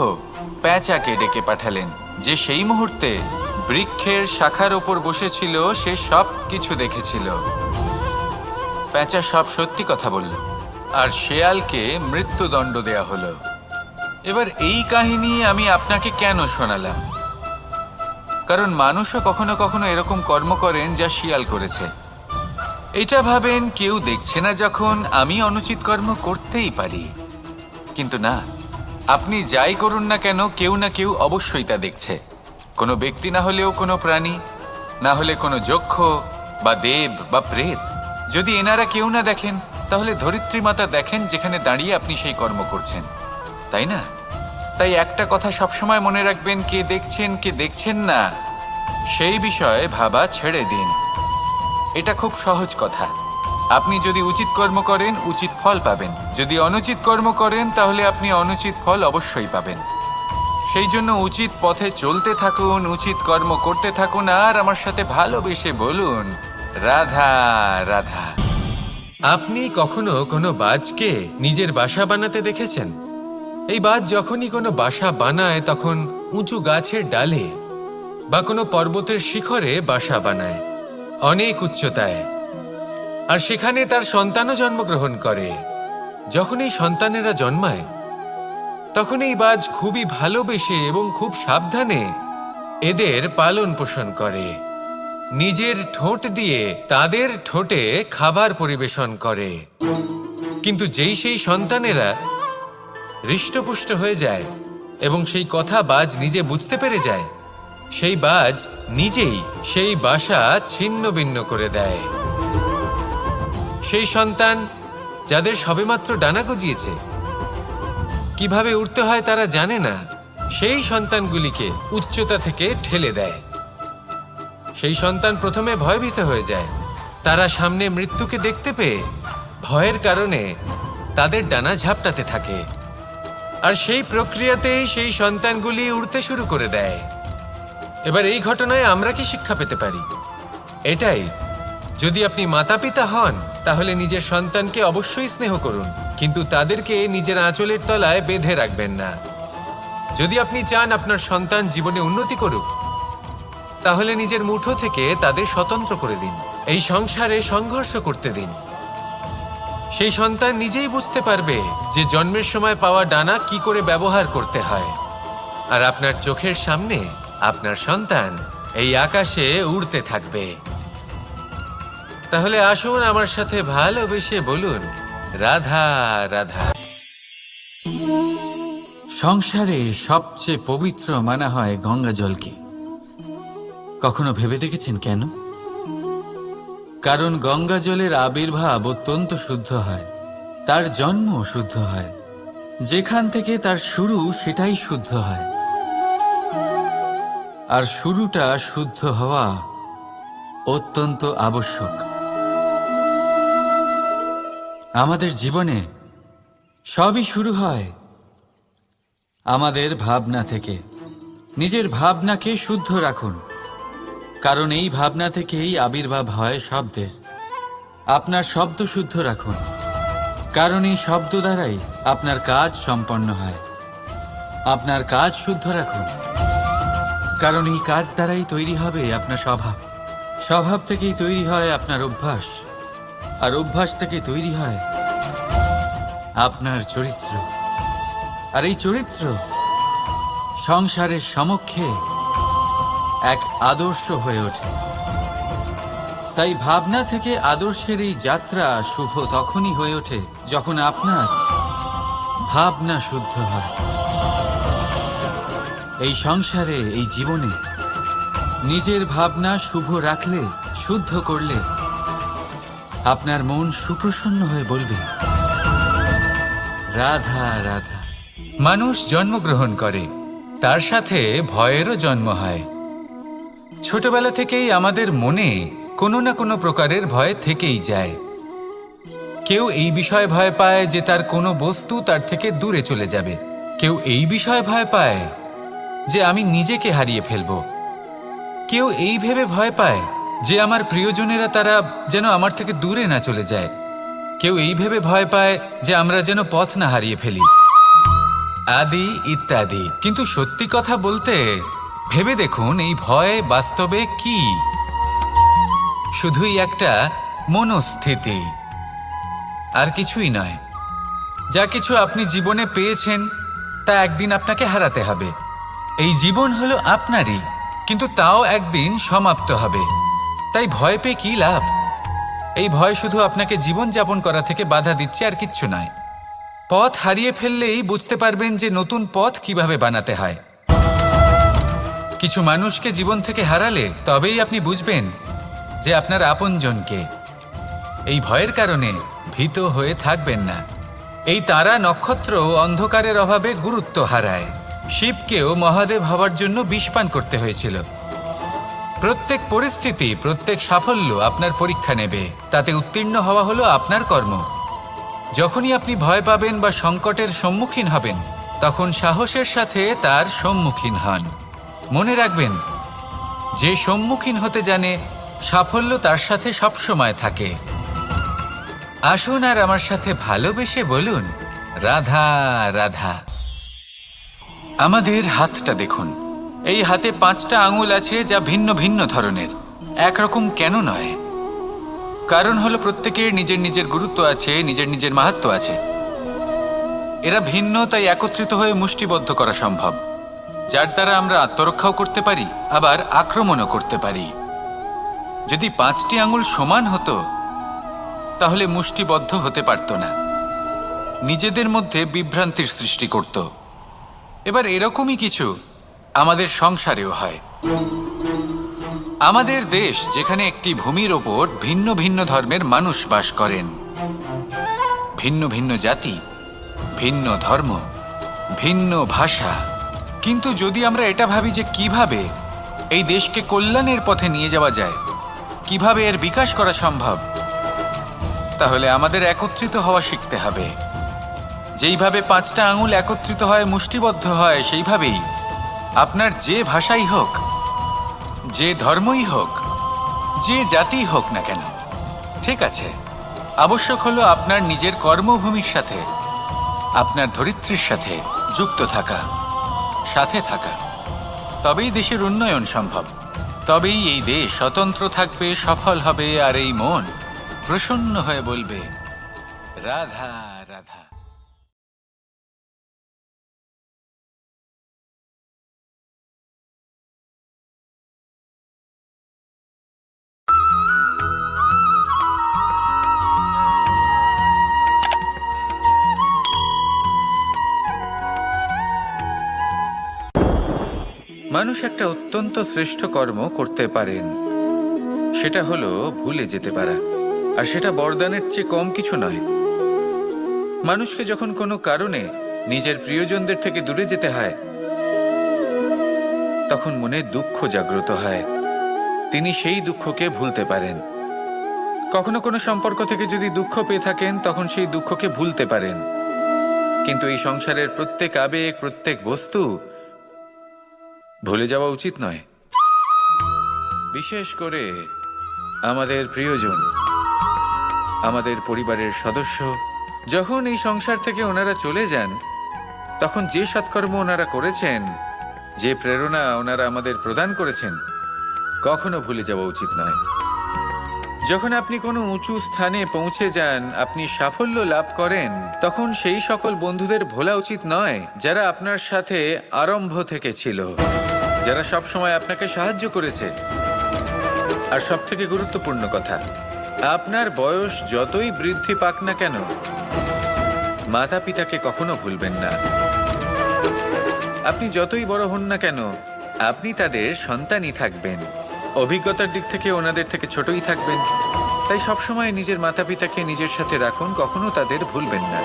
পেঁচাকে ডেকে পাঠালেন, যে সেই মুহূর্তে বৃক্ষের শাখার ওপর বসেছিল, সে সব কিছু দেখেছিল। পেঁচা সব সত্যি কথা বলল, আর শেয়ালকে মৃত্যুদণ্ড দেয়া হলো। এবার এই কাহিনী আমি আপনাকে কেন শোনালাম? কারণ মানুষও কখনো কখনো এরকম কর্ম করেন যা শিয়াল করেছে। এটা ভাবেন কেউ দেখছে না, যখন আমি অনুচিত কর্ম করতেই পারি। কিন্তু না, আপনি যাই করুন না কেন, কেউ না কেউ অবশ্যই তা দেখছে। কোনো ব্যক্তি না হলেও কোনো প্রাণী, না হলে কোনো যক্ষ বা দেব বা প্রেত। যদি এনারা কেউ না দেখেন, তাহলে ধরিত্রী মাতা দেখেন, যেখানে দাঁড়িয়ে আপনি সেই কর্ম করছেন, তাই না? তাই একটা কথা সবসময় মনে রাখবেন, কে দেখছেন কে দেখছেন না সেই বিষয়ে ভাবা ছেড়ে দিন। এটা খুব সহজ কথা। আপনি যদি উচিত কর্ম করেন, উচিত ফল পাবেন। যদি অনুচিত কর্ম করেন, তাহলে আপনি অনুচিত ফল অবশ্যই পাবেন। সেই জন্য উচিত পথে চলতে থাকুন, উচিত কর্ম করতে থাকুন, আর আমার সাথে ভালোবেসে বলুন, রাধা রাধা। আপনি কখনো কোনো বাজকে নিজের বাসা বানাতে দেখেছেন? এই বাজ যখনই কোনো বাসা বানায়, তখন উঁচু গাছের ডালে বা কোনো পর্বতের শিখরে বাসা বানায়, অনেক উচ্চতায়, আর সেখানে তার সন্তানও জন্মগ্রহণ করে। যখন এই সন্তানেরা জন্মায়, তখন এই বাজ খুবই ভালোবেসে এবং খুব সাবধানে এদের পালন পোষণ করে। নিজের ঠোঁট দিয়ে তাদের ঠোঁটে খাবার পরিবেশন করে। কিন্তু যেই সেই সন্তানেরা হৃষ্টপুষ্ট হয়ে যায় এবং সেই কথা বাজ নিজে বুঝতে পেরে যায়, সেই বাজ নিজেই সেই বাসা ছিন্ন ভিন্ন করে দেয়। সেই সন্তান যাদের সবেমাত্র ডানা গজিয়েছে, কিভাবে উড়তে হয় তারা জানে না, সেই সন্তানগুলিকে উচ্চতা থেকে ঠেলে দেয়। সেই সন্তান প্রথমে ভয়ভীত হয়ে যায়। তারা সামনে মৃত্যুকে দেখতে পেয়ে ভয়ের কারণে তাদের ডানা ঝাপটাতে থাকে, আর সেই প্রক্রিয়াতেই সেই সন্তানগুলি উড়তে শুরু করে দেয়। এবার এই ঘটনায় আমরা কি শিক্ষা পেতে পারি? এটাই, যদি আপনি মাতা পিতা হন তাহলে নিজের সন্তানকে অবশ্যই স্নেহ করুন, কিন্তু তাদেরকে নিজের আঁচলের তলায় বেঁধে রাখবেন না। যদি আপনি চান আপনার সন্তান জীবনে উন্নতি করুক, তাহলে নিজের মুঠো থেকে তাদের স্বতন্ত্র করে দিন। এই সংসারে সংঘর্ষ করতে দিন। সেই সন্তান নিজেই বুঝতে পারবে যে জন্মের সময় পাওয়া ডানা কি করে ব্যবহার করতে হয়। আর আপনার চোখের সামনে আপনার সন্তান এই আকাশে উড়তে থাকবে। তাহলে আসুন আমার সাথে ভালোবেসে বলুন, রাধা রাধা। সংসারে সবচেয়ে পবিত্র মানা হয় গঙ্গা জলকে। কখনো ভেবে দেখেছেন কেন? কারণ গঙ্গা জলের আবির্ভাব অত্যন্ত শুদ্ধ হয়, তার জন্ম শুদ্ধ হয়, যেখান থেকে তার শুরু সেটাই শুদ্ধ হয়। আর শুরুটা শুদ্ধ হওয়া অত্যন্ত আবশ্যক। আমাদের জীবনে সবই শুরু হয় আমাদের ভাবনা থেকে। নিজের ভাবনাকে শুদ্ধ রাখুন, কারণ এই ভাবনা থেকেই আবির্ভাব হয় শব্দের। আপনার শব্দ শুদ্ধ রাখুন, কারণ এই শব্দ দ্বারাই আপনার কাজ সম্পন্ন হয়। আপনার কাজ শুদ্ধ রাখুন, কারণ এই কাজ দ্বারাই তৈরি হবে আপনার স্বভাব। স্বভাব থেকেই তৈরি হয় আপনার অভ্যাস, আর অভ্যাস থেকে তৈরি হয় আপনার চরিত্র। আর এই চরিত্র সংসারের সমক্ষে এক আদর্শ হয়ে ওঠে। তাই ভাবনা থেকে আদর্শের এই যাত্রা শুভ তখনই হয়ে ওঠে যখন আপনার ভাবনা শুদ্ধ হয়। এই সংসারে, এই জীবনে নিজের ভাবনা শুভ রাখলে, শুদ্ধ করলে আপনার মন সুপ্রসন্ন হয়ে বলবে, রাধা রাধা। মানুষ জন্মগ্রহণ করে, তার সাথে ভয়েরও জন্ম হয়। ছোটবেলা থেকেই আমাদের মনে কোনো না কোনো প্রকারের ভয় থেকেই যায়। কেউ এই বিষয়ে ভয় পায় যে তার কোনো বস্তু তার থেকে দূরে চলে যাবে। কেউ এই বিষয়ে ভয় পায় যে আমি নিজেকে হারিয়ে ফেলব। কেউ এই ভেবে ভয় পায় যে আমার প্রিয়জনেরা তারা যেন আমার থেকে দূরে না চলে যায়। কেউ এই ভেবে ভয় পায় যে আমরা যেন পথ না হারিয়ে ফেলি, আদি ইত্যাদি। কিন্তু সত্যি কথা বলতে, ভেবে দেখুন এই ভয় বাস্তবে কি? শুধুই একটা মনস্থিতি, আর কিছুই নয়। যা কিছু আপনি জীবনে পেয়েছেন তা একদিন আপনাকে হারাতে হবে। এই জীবন হলো আপনারই, কিন্তু তাও একদিন সমাপ্ত হবে। তাই ভয় পেয়ে কি লাভ? এই ভয় শুধু আপনাকে জীবনযাপন করা থেকে বাধা দিচ্ছে, আর কিচ্ছু নয়। পথ হারিয়ে ফেললেই বুঝতে পারবেন যে নতুন পথ কিভাবে বানাতে হয়। কিছু মানুষকে জীবন থেকে হারালে তবেই আপনি বুঝবেন যে আপনার আপনজনকে। এই ভয়ের কারণে ভীত হয়ে থাকবেন না। এই তারা নক্ষত্র অন্ধকারের অভাবে গুরুত্ব হারায়। শিবকেও মহাদেব হওয়ার জন্য বিষপান করতে হয়েছিল। প্রত্যেক পরিস্থিতি, প্রত্যেক সাফল্য আপনার পরীক্ষা নেবে, তাতে উত্তীর্ণ হওয়া হলো আপনার কর্ম। যখনই আপনি ভয় পাবেন বা সংকটের সম্মুখীন হবেন, তখন সাহসের সাথে তার সম্মুখীন হন। মনে রাখবেন, যে সম্মুখীন হতে জানে সাফল্য তার সাথে সবসময় থাকে। আসুন আর আমার সাথে ভালোবেসে বলুন, রাধা রাধা। আমাদের হাতটা দেখুন। এই হাতে 5টা আঙুল আছে, যা ভিন্ন ভিন্ন ধরনের। একরকম কেন নয়? কারণ হলো প্রত্যেকের নিজের নিজের গুরুত্ব আছে, নিজের নিজের মাহাত্ম্য আছে। এরা ভিন্ন, তাই একত্রিত হয়ে মুষ্টিবদ্ধ করা সম্ভব, যার দ্বারা আমরা আত্মরক্ষাও করতে পারি, আবার আক্রমণও করতে পারি। যদি 5টি আঙুল সমান হতো তাহলে মুষ্টিবদ্ধ হতে পারত না, নিজেদের মধ্যে বিভ্রান্তির সৃষ্টি করত। এবার এরকমই কিছু আমাদের সংসারেও হয়। আমাদের দেশ যেখানে একটি ভূমির ওপর ভিন্ন ভিন্ন ধর্মের মানুষ বাস করেন, ভিন্ন ভিন্ন জাতি, ভিন্ন ধর্ম, ভিন্ন ভাষা। কিন্তু যদি আমরা এটা ভাবি যে কিভাবে এই দেশকে কল্যাণের পথে নিয়ে যাওয়া যায়, কিভাবে এর বিকাশ করা সম্ভব, তাহলে আমাদের একত্রিত হওয়া শিখতে হবে। যেইভাবে 5টা আঙুল একত্রিত হয়, মুষ্টিবদ্ধ হয়, সেইভাবেই আপনার যে ভাষাই হোক, যে ধর্মই হোক, যে জাতি হোক না কেন, ঠিক আছে, আবশ্যক হলো আপনার নিজের কর্মভূমির সাথে, আপনার ধরিত্রীর সাথে যুক্ত থাকা, সাথে থাকা। তবেই দেশের উন্নয়ন সম্ভব, তবেই এই দেশ স্বতন্ত্র থাকবে, সফল হবে, আর এই মন প্রসন্ন হয়ে বলবে রাধা রাধা। মানুষ একটা অত্যন্ত শ্রেষ্ঠ কর্ম করতে পারেন, সেটা হলো ভুলে যেতে পারা। আর সেটা বরদানের চেয়ে কম কিছু নয়। মানুষকে যখন কোনো কারণে নিজের প্রিয়জনদের থেকে দূরে যেতে হয়, তখন মনে দুঃখ জাগ্রত হয়। তিনি সেই দুঃখকে ভুলতে পারেন। কখনো কোনো সম্পর্ক থেকে যদি দুঃখ পেয়ে থাকেন, তখন সেই দুঃখকে ভুলতে পারেন। কিন্তু এই সংসারের প্রত্যেক আবেগ, প্রত্যেক বস্তু ভুলে যাওয়া উচিত নয়। বিশেষ করে আমাদের প্রিয়জন, আমাদের পরিবারের সদস্য, যখন এই সংসার থেকে ওনারা চলে যান, তখন যে সৎকর্ম ওনারা করেছেন, যে প্রেরণা ওনারা আমাদের প্রদান করেছেন, কখনো ভুলে যাওয়া উচিত নয়। যখন আপনি কোনো উঁচু স্থানে পৌঁছে যান, আপনি সাফল্য লাভ করেন, তখন সেই সকল বন্ধুদের ভোলা উচিত নয় যারা আপনার সাথে আরম্ভ থেকে ছিল, যারা সবসময় আপনাকে সাহায্য করেছে। আর সবথেকে গুরুত্বপূর্ণ কথা, আপনার বয়স যতই বৃদ্ধি পাক না কেন, মাতা পিতাকে কখনো ভুলবেন না। আপনি যতই বড় হন না কেন, আপনি তাদের সন্তানই থাকবেন। অভিজ্ঞতার দিক থেকে ওনাদের থেকে ছোটই থাকবেন। তাই সবসময় নিজের মাতা পিতাকে নিজের সাথে রাখুন, কখনো তাদের ভুলবেন না।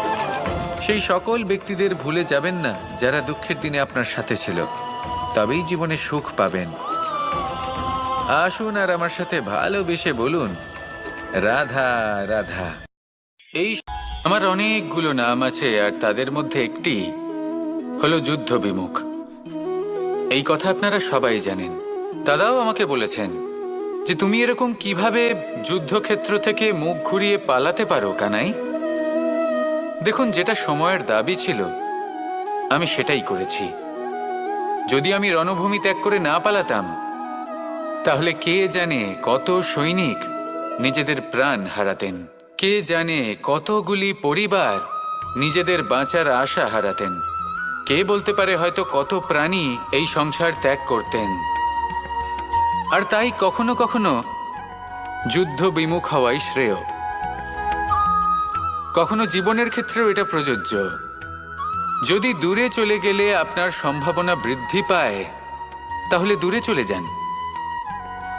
সেই সকল ব্যক্তিদের ভুলে যাবেন না যারা দুঃখের দিনে আপনার সাথে ছিল, তবেই জীবনে সুখ পাবেন। আসুন আর আমার সাথে ভালোবেসে বলুন রাধা রাধা। এই আমার অনেকগুলো নাম আছে, আর তাদের মধ্যে একটি হলো যুদ্ধ বিমুখ। এই কথা আপনারা সবাই জানেন। দাদাও আমাকে বলেছেন যে তুমি এরকম কিভাবে যুদ্ধক্ষেত্র থেকে মুখ ঘুরিয়ে পালাতে পারো কানাই। দেখুন, যেটা সময়ের দাবি ছিল আমি সেটাই করেছি। যদি আমি রণভূমি ত্যাগ করে না পালাতাম, তাহলে কে জানে কত সৈনিক নিজেদের প্রাণ হারাতেন, কে জানে কতগুলি পরিবার নিজেদের বাঁচার আশা হারাতেন, কে বলতে পারে হয়তো কত প্রাণী এই সংসার ত্যাগ করতেন। আর তাই কখনো কখনো যুদ্ধ বিমুখ হওয়াই শ্রেয়। কখনো জীবনের ক্ষেত্রেও এটা প্রযোজ্য। যদি দূরে চলে গেলে আপনার সম্ভাবনা বৃদ্ধি পায়, তাহলে দূরে চলে যান।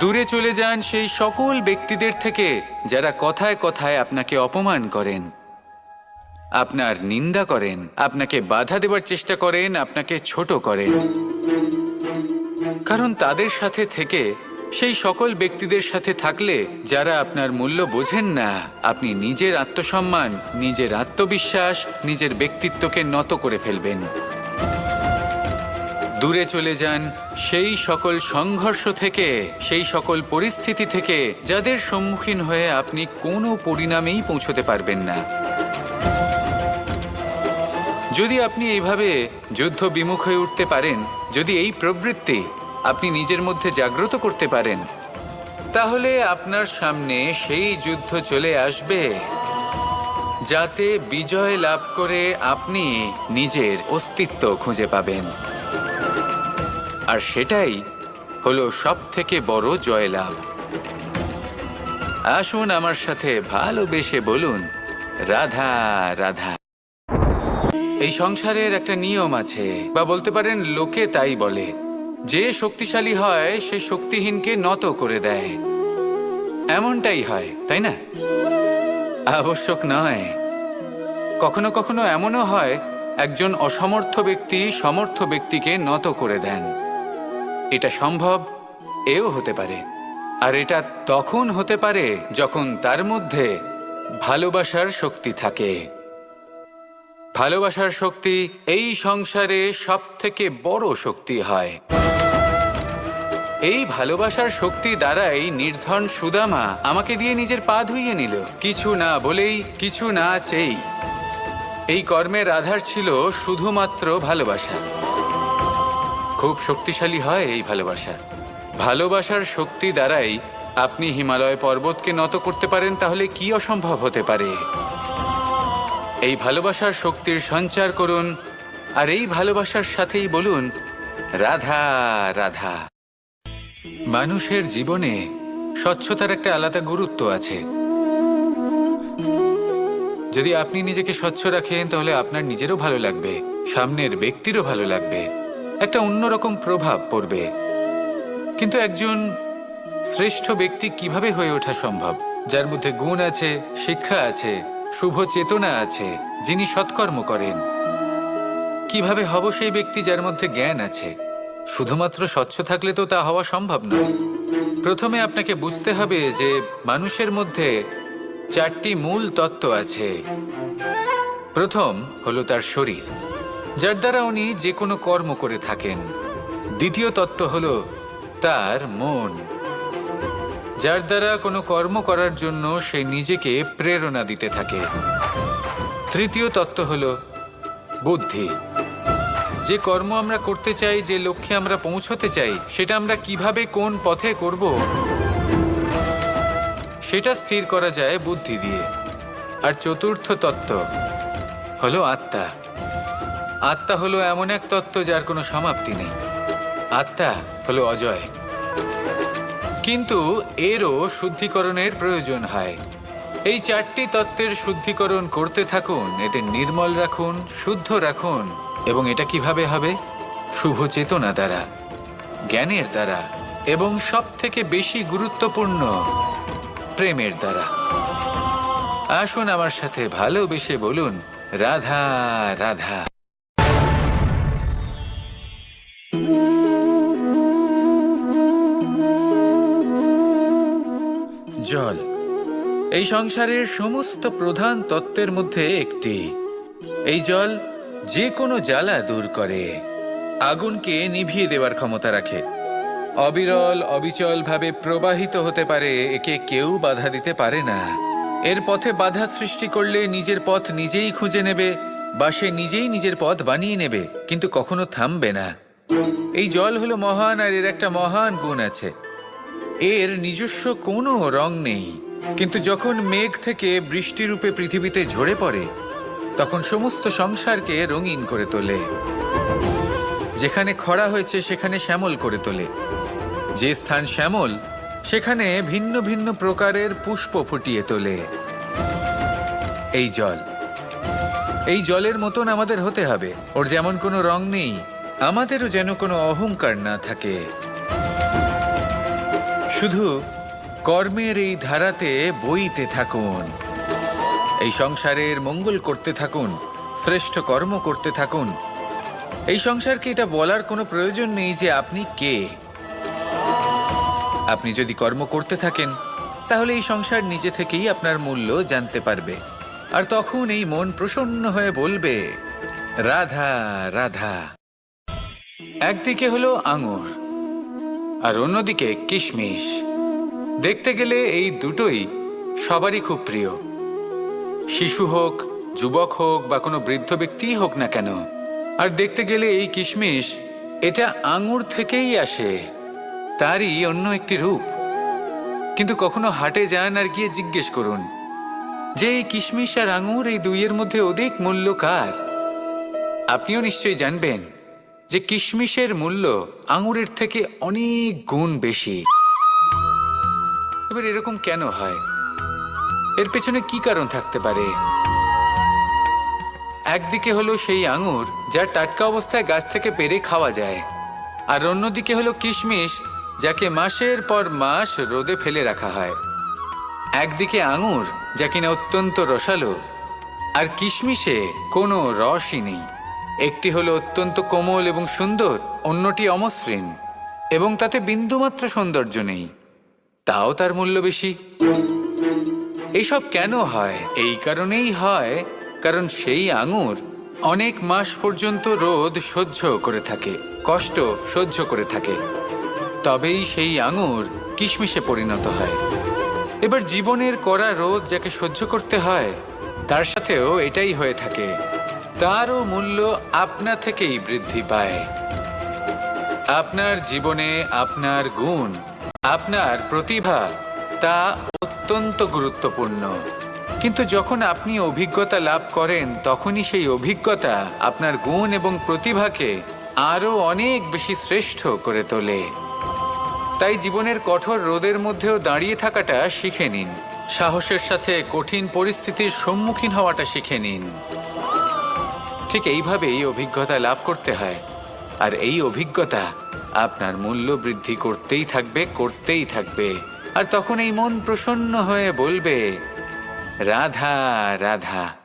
দূরে চলে যান সেই সকল ব্যক্তিদের থেকে যারা কথায় কথায় আপনাকে অপমান করেন, আপনার নিন্দা করেন, আপনাকে বাধা দেওয়ার চেষ্টা করেন, আপনাকে ছোট করেন। কারণ তাদের সাথে থেকে, সেই সকল ব্যক্তিদের সাথে থাকলে যারা আপনার মূল্য বোঝেন না, আপনি নিজের আত্মসম্মান, নিজের আত্মবিশ্বাস, নিজের ব্যক্তিত্বকে নত করে ফেলবেন। দূরে চলে যান সেই সকল সংঘর্ষ থেকে, সেই সকল পরিস্থিতি থেকে যাদের সম্মুখীন হয়ে আপনি কোনো পরিণামেই পৌঁছতে পারবেন না। যদি আপনি এইভাবে যুদ্ধ বিমুখ হয়ে উঠতে পারেন, যদি এই প্রবৃত্তি আপনি নিজের মধ্যে জাগ্রত করতে পারেন, তাহলে আপনার সামনে সেই যুদ্ধ চলে আসবে যাতে বিজয় লাভ করে আপনি নিজের অস্তিত্ব খুঁজে পাবেন। আর সেটাই হলো সবথেকে বড় জয়লাভ। আসুন আমার সাথে ভালোবেসে বলুন রাধা রাধা। এই সংসারের একটা নিয়ম আছে, বা বলতে পারেন লোকে তাই বলে, যে শক্তিশালী হয় সে শক্তিহীনকে নত করে দেয়, এমনটাই হয়, তাই না? আবশ্যক নয়, কখনো কখনো এমনও হয় একজন অসমর্থ ব্যক্তি সমর্থ ব্যক্তিকে নত করে দেন। এটা সম্ভব, এও হতে পারে। আর এটা তখন হতে পারে যখন তার মধ্যে ভালোবাসার শক্তি থাকে। ভালোবাসার শক্তি এই সংসারে সবথেকে বড় শক্তি হয়। এই ভালোবাসার শক্তি দ্বারাই নির্ধন সুদামা আমাকে দিয়ে নিজের পা ধুইয়ে নিল, কিছু না বলেই, কিছু না চেয়েই। এই কর্মের আধার ছিল শুধুমাত্র ভালোবাসা। খুব শক্তিশালী হয় এই ভালোবাসা। ভালোবাসার শক্তি দ্বারাই আপনি হিমালয় পর্বতকে নত করতে পারেন, তাহলে কি অসম্ভব হতে পারে? এই ভালোবাসার শক্তির সঞ্চার করুন, আর এই ভালোবাসার সাথেই বলুন, রাধা রাধা। মানুষের জীবনে স্বচ্ছতার একটা আলাদা গুরুত্ব আছে। যদি আপনি নিজেকে স্বচ্ছ রাখেন তাহলে আপনার নিজেরও ভালো লাগবে, সামনের ব্যক্তিরও ভালো লাগবে, একটা অন্যরকম প্রভাব পড়বে। কিন্তু একজন শ্রেষ্ঠ ব্যক্তি কিভাবে হয়ে ওঠা সম্ভব? যার মধ্যে গুণ আছে, শিক্ষা আছে, শুভ চেতনা আছে, যিনি সৎকর্ম করেন। কিভাবে হব সেই ব্যক্তি যার মধ্যে জ্ঞান আছে? শুধুমাত্র স্বচ্ছ থাকলে তো তা হওয়া সম্ভব নয়। প্রথমে আপনাকে বুঝতে হবে যে মানুষের মধ্যে 4টি মূল তত্ত্ব আছে। প্রথম হলো তার শরীর, যার দ্বারা উনি যে কোনো কর্ম করে থাকেন। দ্বিতীয় তত্ত্ব হলো তার মন, যার দ্বারা কোনো কর্ম করার জন্য সে নিজেকে প্রেরণা দিতে থাকে। তৃতীয় তত্ত্ব হলো বুদ্ধি, যে কর্ম আমরা করতে চাই, যে লক্ষ্যে আমরা পৌঁছতে চাই, সেটা আমরা কিভাবে কোন পথে করব সেটা স্থির করা যায় বুদ্ধি দিয়ে। আর চতুর্থ তত্ত্ব হলো আত্মা। আত্মা হলো এমন এক তত্ত্ব যার কোনো সমাপ্তি নেই। আত্মা হলো অজয়। কিন্তু এরও শুদ্ধিকরণের প্রয়োজন হয়। এই 4টি তত্ত্বের শুদ্ধিকরণ করতে থাকুন, এতে নির্মল রাখুন, শুদ্ধ রাখুন। এবং এটা কিভাবে হবে? শুভ চেতনা দ্বারা, জ্ঞানের দ্বারা, এবং সবথেকে বেশি গুরুত্বপূর্ণ প্রেমের দ্বারা। আসুন আমার সাথে ভালোবেসে বলুন, রাধা রাধা। জল এই সংসারের সমস্ত প্রধান তত্ত্বের মধ্যে একটি। এই জল যে কোনো জ্বালা দূর করে, আগুনকে নিভিয়ে দেওয়ার ক্ষমতা রাখে, অবিরল অবিচলভাবে প্রবাহিত হতে পারে, একে কেউ বাধা দিতে পারে না। এর পথে বাধা সৃষ্টি করলে নিজের পথ নিজেই খুঁজে নেবে, বা সে নিজেই নিজের পথ বানিয়ে নেবে, কিন্তু কখনো থামবে না। এই জল হলো মহান, আর এর একটা মহান গুণ আছে, এর নিজস্ব কোনো রং নেই। কিন্তু যখন মেঘ থেকে বৃষ্টিরূপে পৃথিবীতে ঝরে পড়ে, তখন সমস্ত সংসারকে রঙিন করে তোলে। যেখানে খরা হয়েছে সেখানে শ্যামল করে তোলে, যে স্থান শ্যামল সেখানে ভিন্ন ভিন্ন প্রকারের পুষ্প ফুটিয়ে তোলে। এই জল, এই জলের মতন আমাদের হতে হবে। ওর যেমন কোনো রং নেই, আমাদেরও যেন কোনো অহংকার না থাকে। শুধু কর্মের এই ধারাতে বইতে থাকুন, এই সংসারের মঙ্গল করতে থাকুন, শ্রেষ্ঠ কর্ম করতে থাকুন। এই সংসারকে এটা বলার কোনো প্রয়োজন নেই যে আপনি কে। আপনি যদি কর্ম করতে থাকেন তাহলে এই সংসার নিজে থেকেই আপনার মূল্য জানতে পারবে, আর তখন এই মন প্রসন্ন হয়ে বলবে, রাধা রাধা। একদিকে হলো আঙুর আর অন্যদিকে কিশমিশ। দেখতে গেলে এই দুটোই সবারই খুব প্রিয়, শিশু হোক, যুবক হোক, বা কোনো বৃদ্ধ ব্যক্তিই হোক না কেন। আর দেখতে গেলে এই কিশমিশ, এটা আঙুর থেকেই আসে, তারই অন্য একটি রূপ। কিন্তু কখনো হাটে যান আর গিয়ে জিজ্ঞেস করুন যে এই কিশমিশ আর আঙুর, এই দুইয়ের মধ্যে অধিক মূল্য কার? আপনিও নিশ্চয়ই জানবেন যে কিশমিশের মূল্য আঙুরের থেকে অনেক গুণ বেশি। এবার এরকম কেন হয়? এর পেছনে কি কারণ থাকতে পারে? একদিকে হলো সেই আঙুর যা টাটকা অবস্থায় গাছ থেকে পেড়ে খাওয়া যায়, আর অন্যদিকে হলো কিশমিশ, যাকে মাসের পর মাস রোদে ফেলে রাখা হয়। একদিকে আঙুর, যা কিনা অত্যন্ত রসালো, আর কিশমিশে কোনো রসই নেই। একটি হলো অত্যন্ত কোমল এবং সুন্দর, অন্যটি অমসৃণ এবং তাতে বিন্দুমাত্র সৌন্দর্য নেই, তাও তার মূল্য বেশি। এইসব কেন হয়? এই কারণেই হয় কারণ সেই আঙুর অনেক মাস পর্যন্ত রোদ সহ্য করে থাকে, কষ্ট সহ্য করে থাকে, তবেই সেই আঙুর কিশমিশে পরিণত হয়। এবার জীবনের কড়া রোদ যাকে সহ্য করতে হয়, তার সাথেও এটাই হয়ে থাকে। তারও মূল্য আপনা থেকেই বৃদ্ধি পায়। আপনার জীবনে আপনার গুণ, আপনার প্রতিভা, তা অত্যন্ত গুরুত্বপূর্ণ। কিন্তু যখন আপনি অভিজ্ঞতা লাভ করেন, তখনই সেই অভিজ্ঞতা আপনার গুণ এবং প্রতিভাকে আরও অনেক বেশি শ্রেষ্ঠ করে তোলে। তাই জীবনের কঠোর রোদের মধ্যেও দাঁড়িয়ে থাকাটা শিখে নিন। সাহসের সাথে কঠিন পরিস্থিতির সম্মুখীন হওয়াটা শিখে নিন। ঠিক এইভাবেই অভিজ্ঞতা লাভ করতে হয়। আর এই অভিজ্ঞতা আপনার মূল্য বৃদ্ধি করতেই থাকবে, করতেই থাকবে। আর তখন এই মন প্রসন্ন হয়ে বলবে, রাধা রাধা।